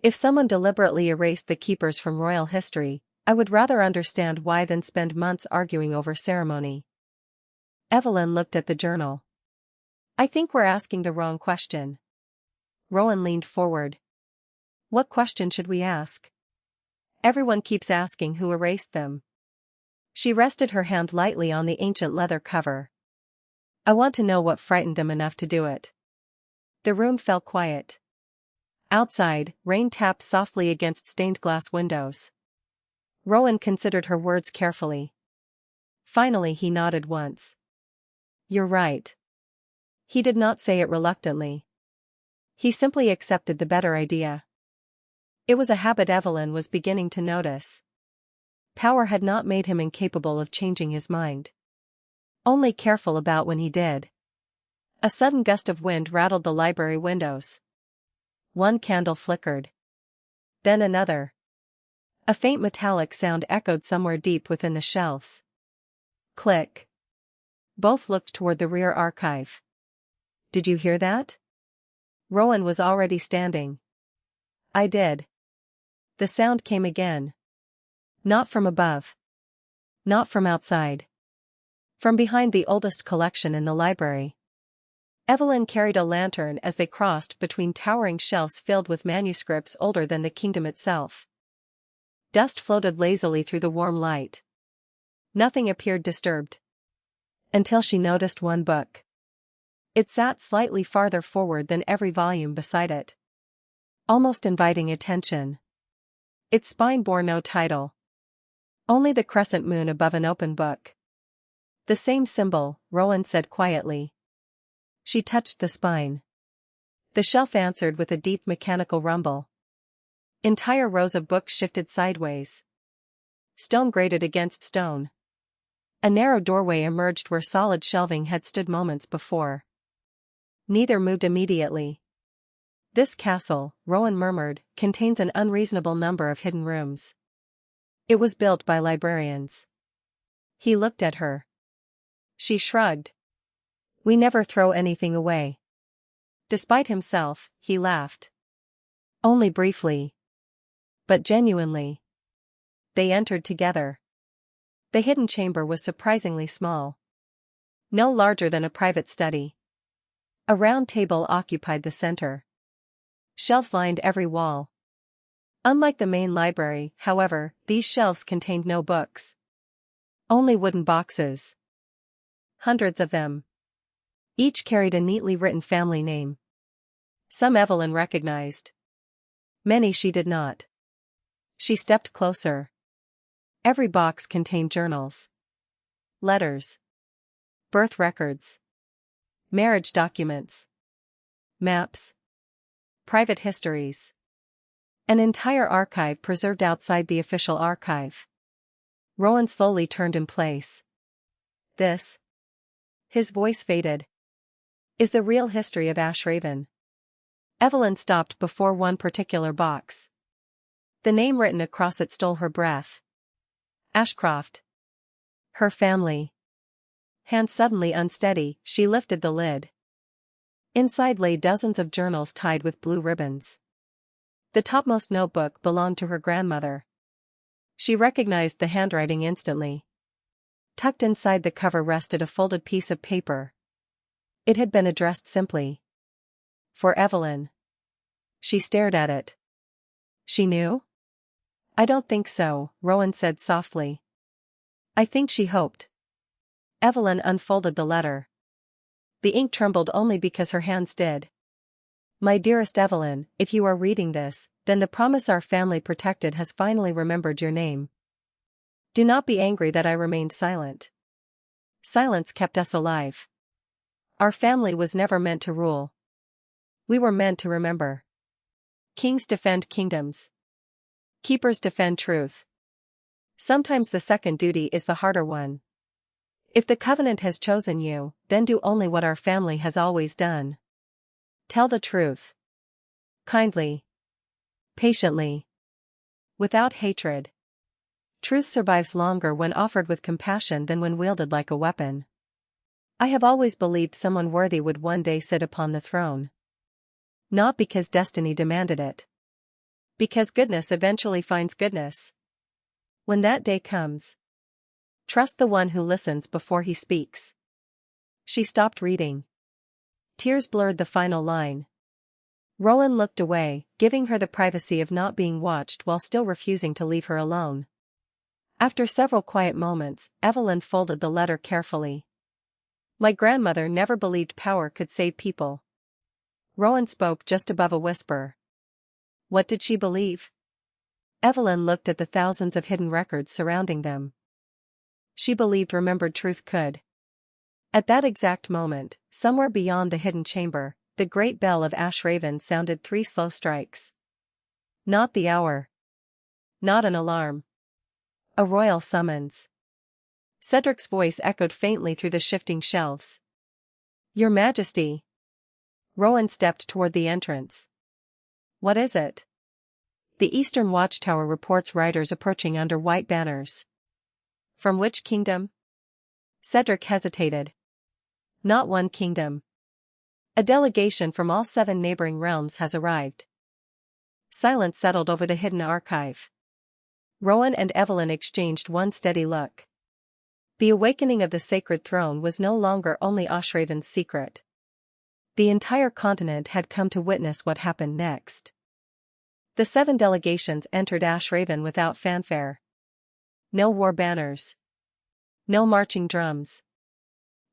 If someone deliberately erased the keepers from royal history, I would rather understand why than spend months arguing over ceremony. Evelyn looked at the journal. I think we're asking the wrong question. Rowan leaned forward. What question should we ask? Everyone keeps asking who erased them. She rested her hand lightly on the ancient leather cover. I want to know what frightened them enough to do it. The room fell quiet. Outside, rain tapped softly against stained glass windows. Rowan considered her words carefully. Finally he nodded once. You're right. He did not say it reluctantly. He simply accepted the better idea. It was a habit Evelyn was beginning to notice. Power had not made him incapable of changing his mind. Only careful about when he did. A sudden gust of wind rattled the library windows. One candle flickered. Then another. A faint metallic sound echoed somewhere deep within the shelves. Click. Both looked toward the rear archive. Did you hear that? Rowan was already standing. I did. The sound came again. Not from above. Not from outside. From behind the oldest collection in the library. Evelyn carried a lantern as they crossed between towering shelves filled with manuscripts older than the kingdom itself. Dust floated lazily through the warm light. Nothing appeared disturbed. Until she noticed one book. It sat slightly farther forward than every volume beside it, almost inviting attention. Its spine bore no title. Only the crescent moon above an open book. The same symbol, Rowan said quietly. She touched the spine. The shelf answered with a deep mechanical rumble. Entire rows of books shifted sideways. Stone grated against stone. A narrow doorway emerged where solid shelving had stood moments before. Neither moved immediately. This castle, Rowan murmured, contains an unreasonable number of hidden rooms. It was built by librarians. He looked at her. She shrugged. We never throw anything away. Despite himself, he laughed. Only briefly. But genuinely. They entered together. The hidden chamber was surprisingly small. No larger than a private study. A round table occupied the center. Shelves lined every wall. Unlike the main library, however, these shelves contained no books. Only wooden boxes. Hundreds of them. Each carried a neatly written family name. Some Evelyn recognized. Many she did not. She stepped closer. Every box contained journals. Letters. Birth records. Marriage documents. Maps. Private histories. An entire archive preserved outside the official archive. Rowan slowly turned in place. This. His voice faded. Is the real history of Ashraven. Evelyn stopped before one particular box. The name written across it stole her breath. Ashcroft. Her family. Hands suddenly unsteady, she lifted the lid. Inside lay dozens of journals tied with blue ribbons. The topmost notebook belonged to her grandmother. She recognized the handwriting instantly. Tucked inside the cover rested a folded piece of paper. It had been addressed simply. For Evelyn. She stared at it. She knew? I don't think so, Rowan said softly. I think she hoped. Evelyn unfolded the letter. The ink trembled only because her hands did. My dearest Evelyn, if you are reading this, then the promise our family protected has finally remembered your name. Do not be angry that I remained silent. Silence kept us alive. Our family was never meant to rule. We were meant to remember. Kings defend kingdoms. Keepers defend truth. Sometimes the second duty is the harder one. If the covenant has chosen you, then do only what our family has always done. Tell the truth. Kindly. Patiently. Without hatred. Truth survives longer when offered with compassion than when wielded like a weapon. I have always believed someone worthy would one day sit upon the throne. Not because destiny demanded it. Because goodness eventually finds goodness. When that day comes, trust the one who listens before he speaks. She stopped reading. Tears blurred the final line. Rowan looked away, giving her the privacy of not being watched while still refusing to leave her alone. After several quiet moments, Evelyn folded the letter carefully. My grandmother never believed power could save people. Rowan spoke just above a whisper. What did she believe? Evelyn looked at the thousands of hidden records surrounding them. She believed remembered truth could. At that exact moment, somewhere beyond the hidden chamber, the great bell of Ashraven sounded 3 slow strikes. Not the hour. Not an alarm. A royal summons. Cedric's voice echoed faintly through the shifting shelves. Your Majesty. Rowan stepped toward the entrance. What is it? The Eastern Watchtower reports riders approaching under white banners. From which kingdom? Cedric hesitated. Not one kingdom. A delegation from all 7 neighboring realms has arrived. Silence settled over the hidden archive. Rowan and Evelyn exchanged one steady look. The awakening of the Sacred Throne was no longer only Ashraven's secret. The entire continent had come to witness what happened next. The 7 delegations entered Ashraven without fanfare. No war banners. No marching drums.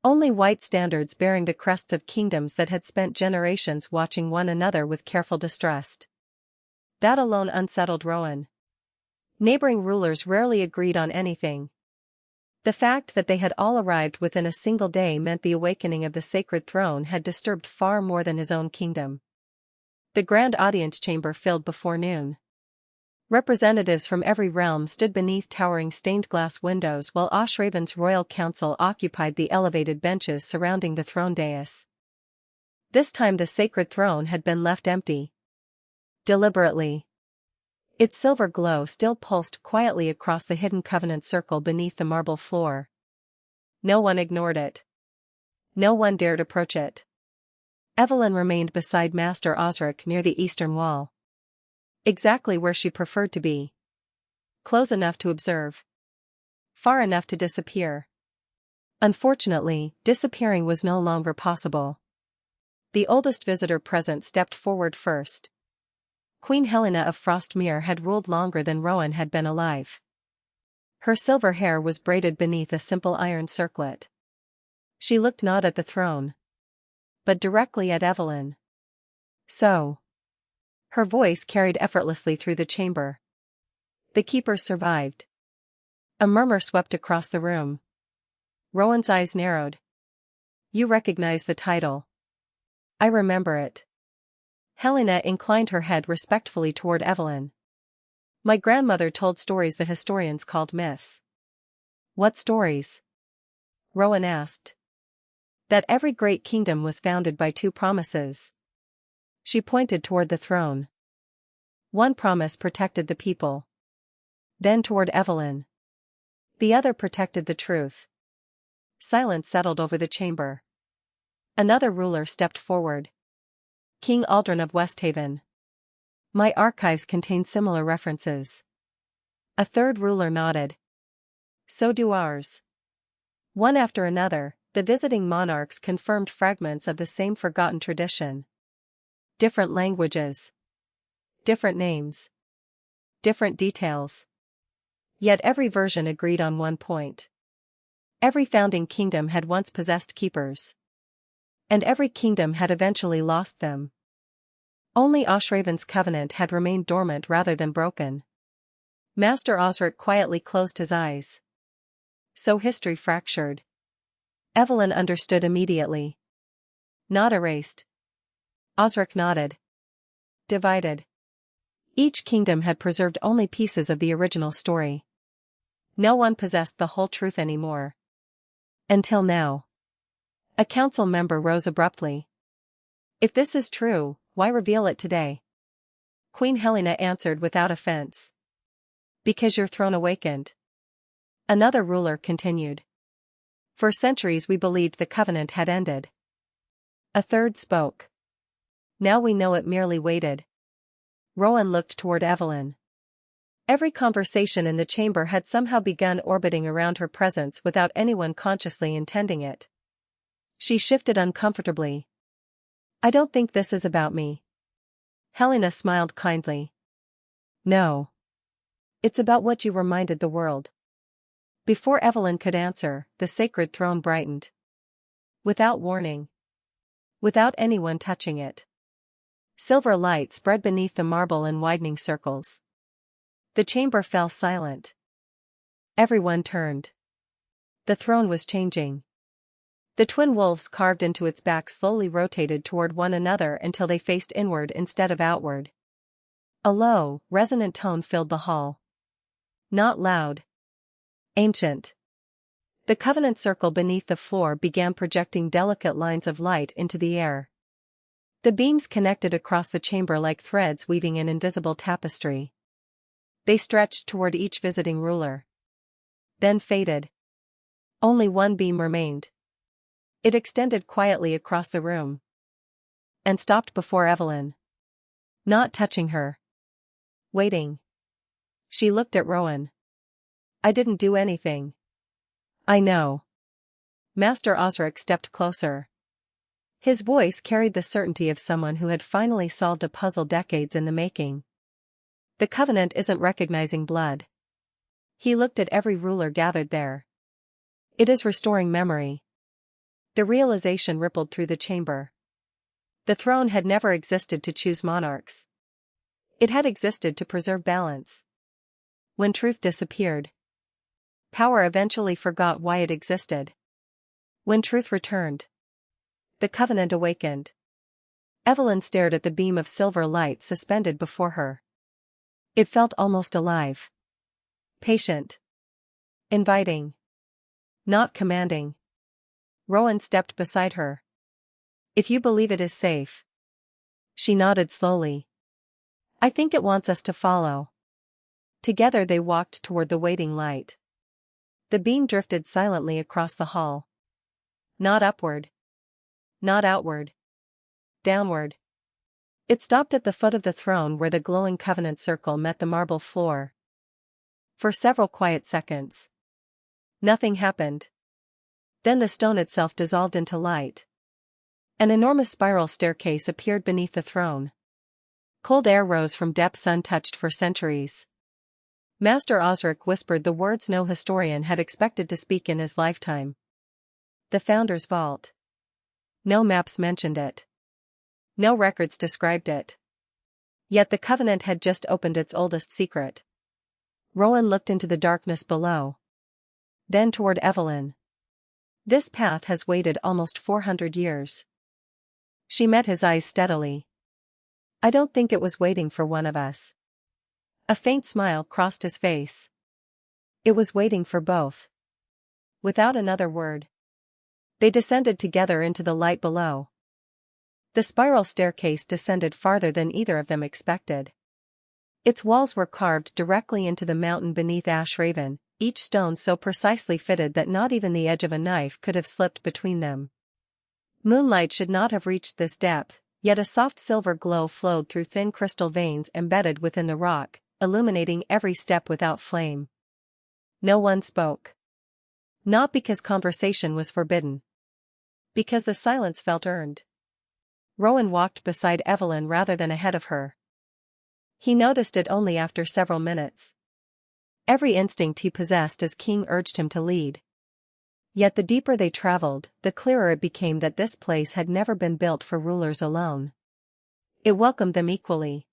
Only white standards bearing the crests of kingdoms that had spent generations watching one another with careful distrust. That alone unsettled Rowan. Neighboring rulers rarely agreed on anything. The fact that they had all arrived within a single day meant the awakening of the Sacred Throne had disturbed far more than his own kingdom. The grand audience chamber filled before noon. Representatives from every realm stood beneath towering stained-glass windows while Ashraven's royal council occupied the elevated benches surrounding the throne dais. This time the Sacred Throne had been left empty. Deliberately. Its silver glow still pulsed quietly across the hidden covenant circle beneath the marble floor. No one ignored it. No one dared approach it. Evelyn remained beside Master Osric near the eastern wall. Exactly where she preferred to be. Close enough to observe. Far enough to disappear. Unfortunately, disappearing was no longer possible. The oldest visitor present stepped forward first. Queen Helena of Frostmere had ruled longer than Rowan had been alive. Her silver hair was braided beneath a simple iron circlet. She looked not at the throne, but directly at Evelyn. So. Her voice carried effortlessly through the chamber. The keepers survived. A murmur swept across the room. Rowan's eyes narrowed. You recognize the title. I remember it. Helena inclined her head respectfully toward Evelyn. My grandmother told stories the historians called myths. What stories? Rowan asked. That every great kingdom was founded by two promises. She pointed toward the throne. One promise protected the people. Then toward Evelyn. The other protected the truth. Silence settled over the chamber. Another ruler stepped forward. King Aldrin of Westhaven. My archives contain similar references. A third ruler nodded. So do ours. One after another, the visiting monarchs confirmed fragments of the same forgotten tradition. Different languages. Different names. Different details. Yet every version agreed on one point. Every founding kingdom had once possessed keepers. And every kingdom had eventually lost them. Only Ashraven's covenant had remained dormant rather than broken. Master Osric quietly closed his eyes. So history fractured. Evelyn understood immediately. Not erased. Osric nodded. Divided. Each kingdom had preserved only pieces of the original story. No one possessed the whole truth anymore. Until now. A council member rose abruptly. If this is true, why reveal it today? Queen Helena answered without offense. Because your throne awakened. Another ruler continued. For centuries we believed the covenant had ended. A third spoke. Now we know it merely waited. Rowan looked toward Evelyn. Every conversation in the chamber had somehow begun orbiting around her presence without anyone consciously intending it. She shifted uncomfortably. I don't think this is about me. Helena smiled kindly. No. It's about what you reminded the world. Before Evelyn could answer, the Sacred Throne brightened. Without warning. Without anyone touching it. Silver light spread beneath the marble in widening circles. The chamber fell silent. Everyone turned. The throne was changing. The twin wolves carved into its back slowly rotated toward one another until they faced inward instead of outward. A low, resonant tone filled the hall. Not loud. Ancient. The covenant circle beneath the floor began projecting delicate lines of light into the air. The beams connected across the chamber like threads weaving an invisible tapestry. They stretched toward each visiting ruler. Then faded. Only one beam remained. It extended quietly across the room. And stopped before Evelyn. Not touching her. Waiting. She looked at Rowan. I didn't do anything. I know. Master Osric stepped closer. His voice carried the certainty of someone who had finally solved a puzzle decades in the making. The covenant isn't recognizing blood. He looked at every ruler gathered there. It is restoring memory. The realization rippled through the chamber. The throne had never existed to choose monarchs. It had existed to preserve balance. When truth disappeared, power eventually forgot why it existed. When truth returned, the covenant awakened. Evelyn stared at the beam of silver light suspended before her. It felt almost alive. Patient. Inviting. Not commanding. Rowan stepped beside her. If you believe it is safe. She nodded slowly. I think it wants us to follow. Together they walked toward the waiting light. The beam drifted silently across the hall. Not upward. Not outward. Downward. It stopped at the foot of the throne where the glowing covenant circle met the marble floor. For several quiet seconds, nothing happened. Then the stone itself dissolved into light. An enormous spiral staircase appeared beneath the throne. Cold air rose from depths untouched for centuries. Master Osric whispered the words no historian had expected to speak in his lifetime. The Founder's Vault. No maps mentioned it. No records described it. Yet the Covenant had just opened its oldest secret. Rowan looked into the darkness below. Then toward Evelyn. This path has waited almost 400 years. She met his eyes steadily. I don't think it was waiting for one of us. A faint smile crossed his face. It was waiting for both. Without another word, they descended together into the light below. The spiral staircase descended farther than either of them expected. Its walls were carved directly into the mountain beneath Ashraven, each stone so precisely fitted that not even the edge of a knife could have slipped between them. Moonlight should not have reached this depth, yet a soft silver glow flowed through thin crystal veins embedded within the rock, illuminating every step without flame. No one spoke. Not because conversation was forbidden. Because the silence felt earned. Rowan walked beside Evelyn rather than ahead of her. He noticed it only after several minutes. Every instinct he possessed as king urged him to lead. Yet the deeper they traveled, the clearer it became that this place had never been built for rulers alone. It welcomed them equally.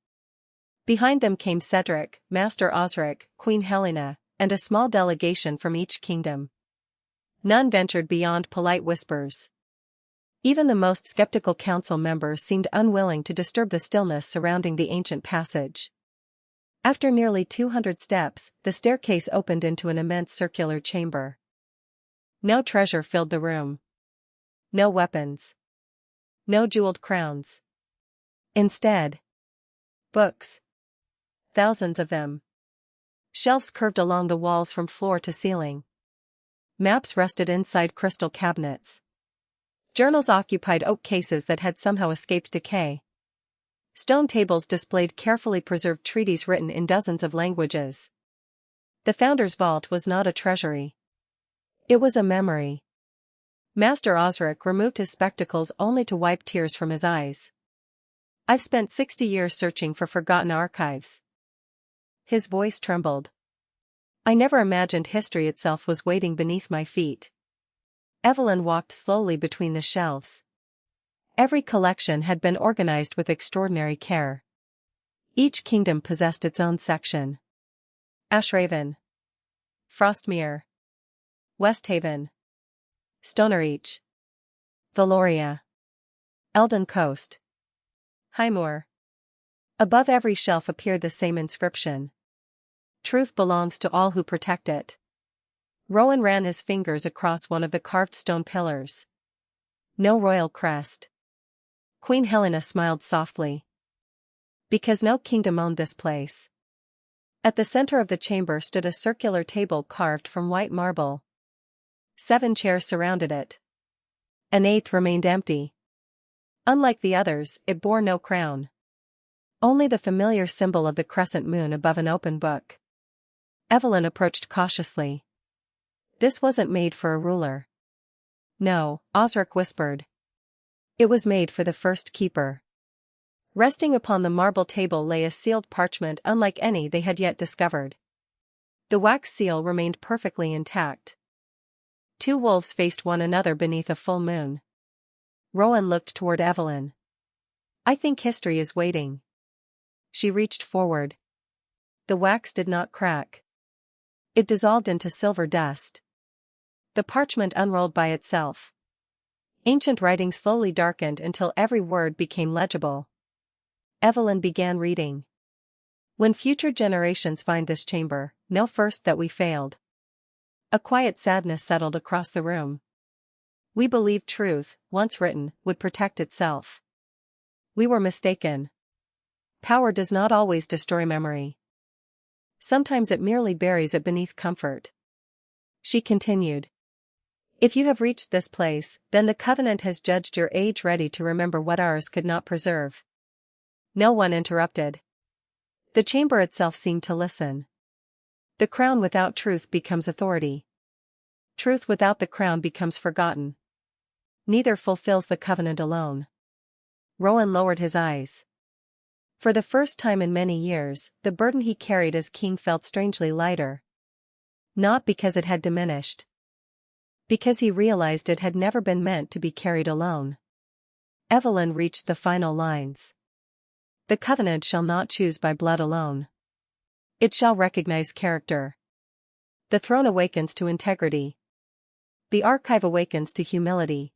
Behind them came Cedric, Master Osric, Queen Helena, and a small delegation from each kingdom. None ventured beyond polite whispers. Even the most skeptical council members seemed unwilling to disturb the stillness surrounding the ancient passage. After nearly 200 steps, the staircase opened into an immense circular chamber. No treasure filled the room. No weapons. No jeweled crowns. Instead, books. Thousands of them. Shelves curved along the walls from floor to ceiling. Maps rested inside crystal cabinets. Journals occupied oak cases that had somehow escaped decay. Stone tables displayed carefully preserved treaties written in dozens of languages. The Founder's Vault was not a treasury. It was a memory. Master Osric removed his spectacles only to wipe tears from his eyes. I've spent 60 years searching for forgotten archives. His voice trembled. I never imagined history itself was waiting beneath my feet. Evelyn walked slowly between the shelves. Every collection had been organized with extraordinary care. Each kingdom possessed its own section. Ashraven. Frostmere. Westhaven. Stonereach. Valoria. Elden Coast. Highmoor. Above every shelf appeared the same inscription. Truth belongs to all who protect it. Rowan ran his fingers across one of the carved stone pillars. No royal crest. Queen Helena smiled softly. Because no kingdom owned this place. At the center of the chamber stood a circular table carved from white marble. 7 chairs surrounded it. An 8th remained empty. Unlike the others, it bore no crown. Only the familiar symbol of the crescent moon above an open book. Evelyn approached cautiously. This wasn't made for a ruler. No, Osric whispered. It was made for the first keeper. Resting upon the marble table lay a sealed parchment unlike any they had yet discovered. The wax seal remained perfectly intact. Two wolves faced one another beneath a full moon. Rowan looked toward Evelyn. "I think history is waiting." She reached forward. The wax did not crack. It dissolved into silver dust. The parchment unrolled by itself. Ancient writing slowly darkened until every word became legible. Evelyn began reading. "When future generations find this chamber, know first that we failed." A quiet sadness settled across the room. "We believed truth, once written, would protect itself. We were mistaken. Power does not always destroy memory. Sometimes it merely buries it beneath comfort." She continued. "If you have reached this place, then the Covenant has judged your age ready to remember what ours could not preserve." No one interrupted. The chamber itself seemed to listen. The crown without truth becomes authority. Truth without the crown becomes forgotten. Neither fulfills the covenant alone. Rowan lowered his eyes. For the first time in many years, the burden he carried as king felt strangely lighter. Not because it had diminished. Because he realized it had never been meant to be carried alone. Evelyn reached the final lines. "The covenant shall not choose by blood alone. It shall recognize character. The throne awakens to integrity. The archive awakens to humility.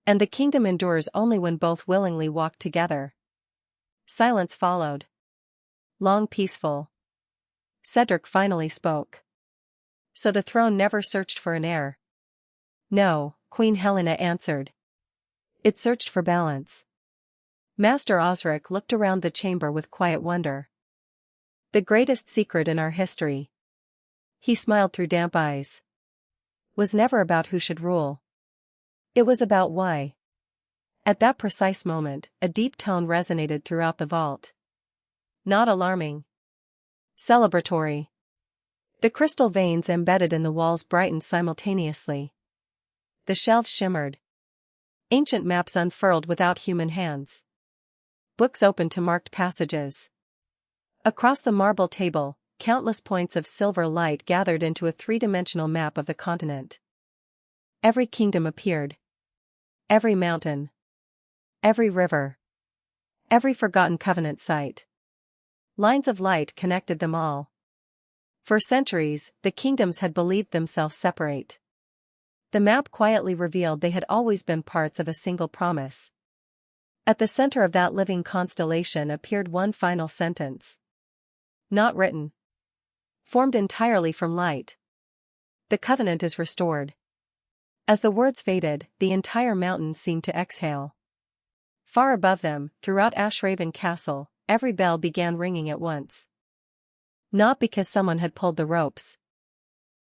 And the kingdom endures only when both willingly walk together." Silence followed. Long, peaceful. Cedric finally spoke. "So the throne never searched for an heir?" "No," Queen Helena answered. "It searched for balance." Master Osric looked around the chamber with quiet wonder. "The greatest secret in our history," he smiled through damp eyes, "was never about who should rule. It was about why." At that precise moment, a deep tone resonated throughout the vault. Not alarming. Celebratory. The crystal veins embedded in the walls brightened simultaneously. The shelves shimmered. Ancient maps unfurled without human hands. Books opened to marked passages. Across the marble table, countless points of silver light gathered into a three-dimensional map of the continent. Every kingdom appeared. Every mountain. Every river. Every forgotten covenant site. Lines of light connected them all. For centuries, the kingdoms had believed themselves separate. The map quietly revealed they had always been parts of a single promise. At the center of that living constellation appeared one final sentence. Not written. Formed entirely from light. "The covenant is restored." As the words faded, the entire mountain seemed to exhale. Far above them, throughout Ashraven Castle, every bell began ringing at once. Not because someone had pulled the ropes.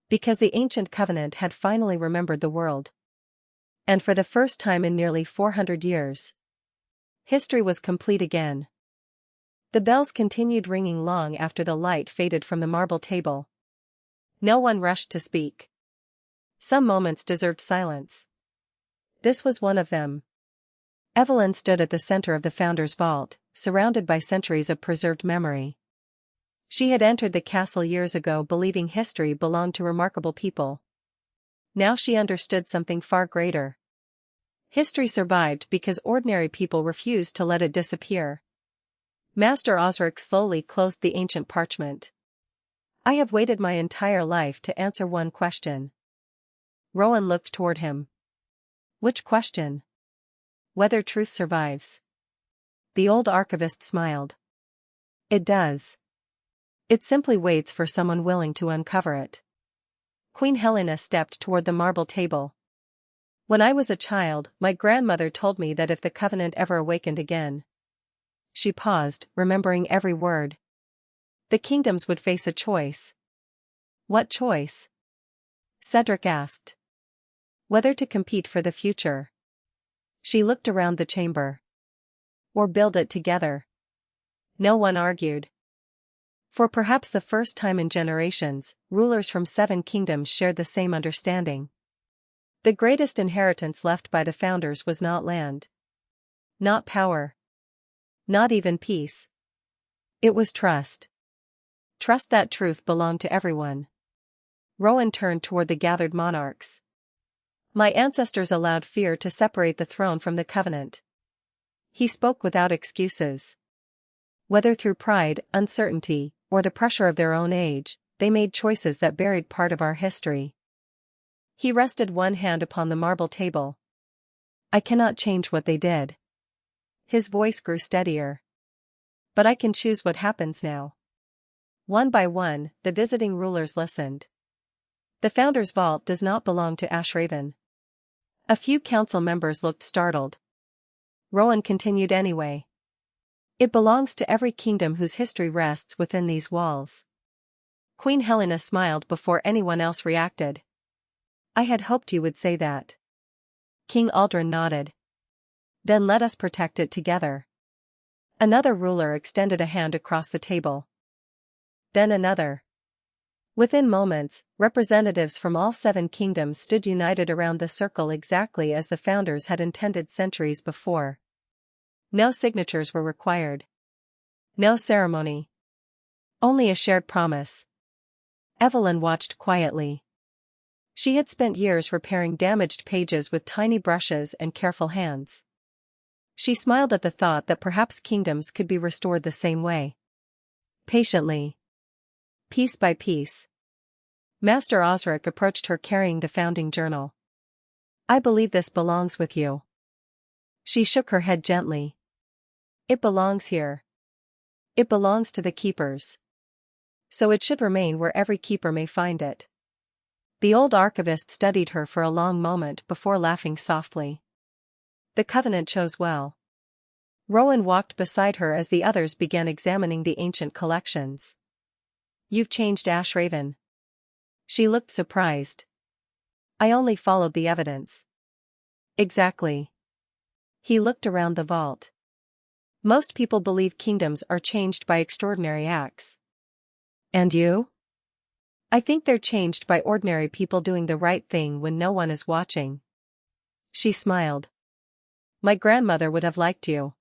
Because the ancient covenant had finally remembered the world. And for the first time in nearly 400 years, history was complete again. The bells continued ringing long after the light faded from the marble table. No one rushed to speak. Some moments deserved silence. This was one of them. Evelyn stood at the center of the Founder's vault, surrounded by centuries of preserved memory. She had entered the castle years ago believing history belonged to remarkable people. Now she understood something far greater. History survived because ordinary people refused to let it disappear. Master Osric slowly closed the ancient parchment. "I have waited my entire life to answer one question." Rowan looked toward him. "Which question?" "Whether truth survives." The old archivist smiled. "It does. It simply waits for someone willing to uncover it." Queen Helena stepped toward the marble table. "When I was a child, my grandmother told me that if the covenant ever awakened again..." She paused, remembering every word. "The kingdoms would face a choice." "What choice?" Cedric asked. "Whether to compete for the future." She looked around the chamber. "Or build it together." No one argued. For perhaps the first time in generations, rulers from 7 kingdoms shared the same understanding. The greatest inheritance left by the founders was not land. Not power. Not even peace. It was trust. Trust that truth belonged to everyone. Rowan turned toward the gathered monarchs. My ancestors allowed fear to separate the throne from the covenant. He spoke without excuses. Whether through pride, uncertainty, or the pressure of their own age, they made choices that buried part of our history. He rested one hand upon the marble table. I cannot change what they did. His voice grew steadier. But I can choose what happens now. One by one, the visiting rulers listened. The Founder's Vault does not belong to Ashraven. A few council members looked startled. Rowan continued anyway. It belongs to every kingdom whose history rests within these walls. Queen Helena smiled before anyone else reacted. I had hoped you would say that. King Aldrin nodded. Then let us protect it together. Another ruler extended a hand across the table. Then another. Within moments, representatives from all 7 kingdoms stood united around the circle exactly as the founders had intended centuries before. No signatures were required. No ceremony. Only a shared promise. Evelyn watched quietly. She had spent years repairing damaged pages with tiny brushes and careful hands. She smiled at the thought that perhaps kingdoms could be restored the same way. Patiently. Piece by piece. Master Osric approached her carrying the founding journal. I believe this belongs with you. She shook her head gently. It belongs here. It belongs to the keepers. So it should remain where every keeper may find it. The old archivist studied her for a long moment before laughing softly. The Covenant chose well. Rowan walked beside her as the others began examining the ancient collections. You've changed Ashraven. She looked surprised. I only followed the evidence. Exactly. He looked around the vault. Most people believe kingdoms are changed by extraordinary acts. And you? I think they're changed by ordinary people doing the right thing when no one is watching. She smiled. My grandmother would have liked you.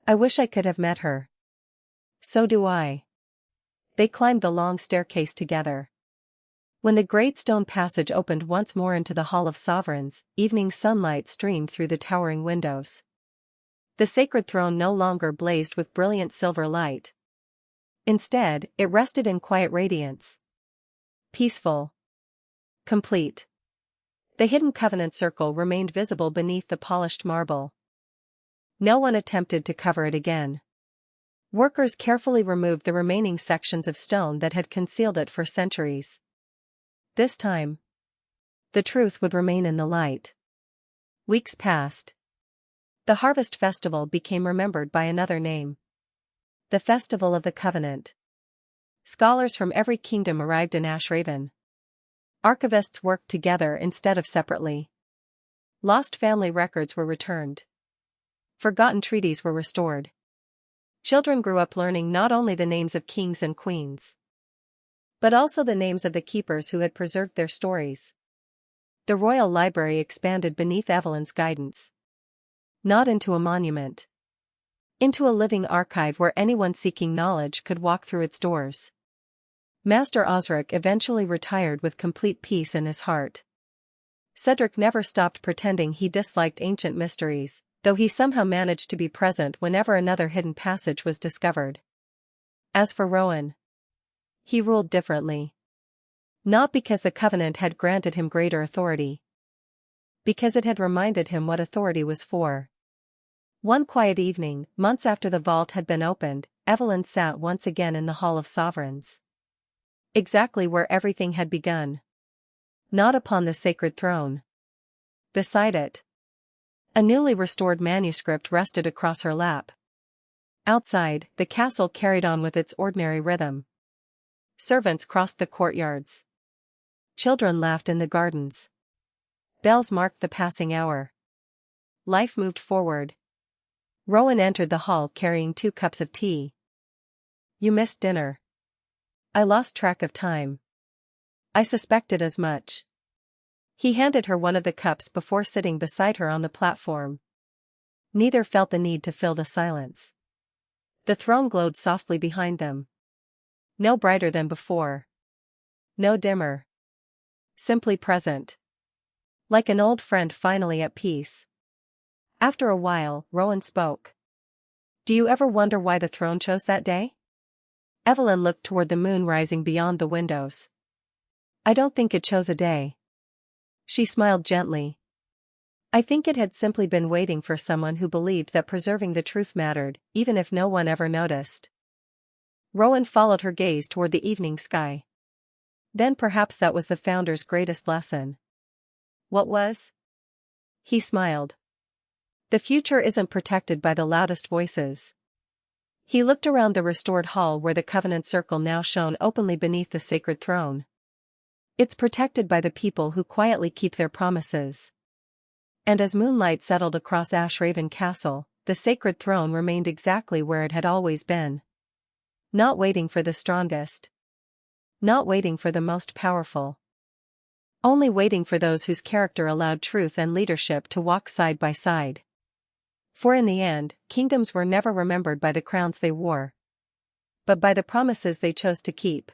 I wish I could have met her. So do I. They climbed the long staircase together. When the great stone passage opened once more into the Hall of Sovereigns, evening sunlight streamed through the towering windows. The sacred throne no longer blazed with brilliant silver light. Instead, it rested in quiet radiance. Peaceful. Complete. The hidden covenant circle remained visible beneath the polished marble. No one attempted to cover it again. Workers carefully removed the remaining sections of stone that had concealed it for centuries. This time, the truth would remain in the light. Weeks passed. The Harvest Festival became remembered by another name. The Festival of the Covenant. Scholars from every kingdom arrived in Ashraven. Archivists worked together instead of separately. Lost family records were returned. Forgotten treaties were restored. Children grew up learning not only the names of kings and queens, but also the names of the keepers who had preserved their stories. The royal library expanded beneath Evelyn's guidance. Not into a monument. Into a living archive where anyone seeking knowledge could walk through its doors. Master Osric eventually retired with complete peace in his heart. Cedric never stopped pretending he disliked ancient mysteries, though he somehow managed to be present whenever another hidden passage was discovered. As for Rowan, he ruled differently. Not because the Covenant had granted him greater authority. Because it had reminded him what authority was for. One quiet evening, months after the vault had been opened, Evelyn sat once again in the Hall of Sovereigns. Exactly where everything had begun. Not upon the sacred throne. Beside it. A newly restored manuscript rested across her lap. Outside, the castle carried on with its ordinary rhythm. Servants crossed the courtyards. Children laughed in the gardens. Bells marked the passing hour. Life moved forward. Rowan entered the hall carrying 2 cups of tea. You missed dinner. I lost track of time. I suspected as much. He handed her one of the cups before sitting beside her on the platform. Neither felt the need to fill the silence. The throne glowed softly behind them. No brighter than before. No dimmer. Simply present. Like an old friend finally at peace. After a while, Rowan spoke. Do you ever wonder why the throne chose that day? Evelyn looked toward the moon rising beyond the windows. I don't think it chose a day. She smiled gently. I think it had simply been waiting for someone who believed that preserving the truth mattered, even if no one ever noticed. Rowan followed her gaze toward the evening sky. Then perhaps that was the Founder's greatest lesson. What was? He smiled. The future isn't protected by the loudest voices. He looked around the restored hall where the Covenant Circle now shone openly beneath the Sacred Throne. It's protected by the people who quietly keep their promises. And as moonlight settled across Ashraven Castle, the Sacred Throne remained exactly where it had always been. Not waiting for the strongest. Not waiting for the most powerful. Only waiting for those whose character allowed truth and leadership to walk side by side. For in the end, kingdoms were never remembered by the crowns they wore, but by the promises they chose to keep.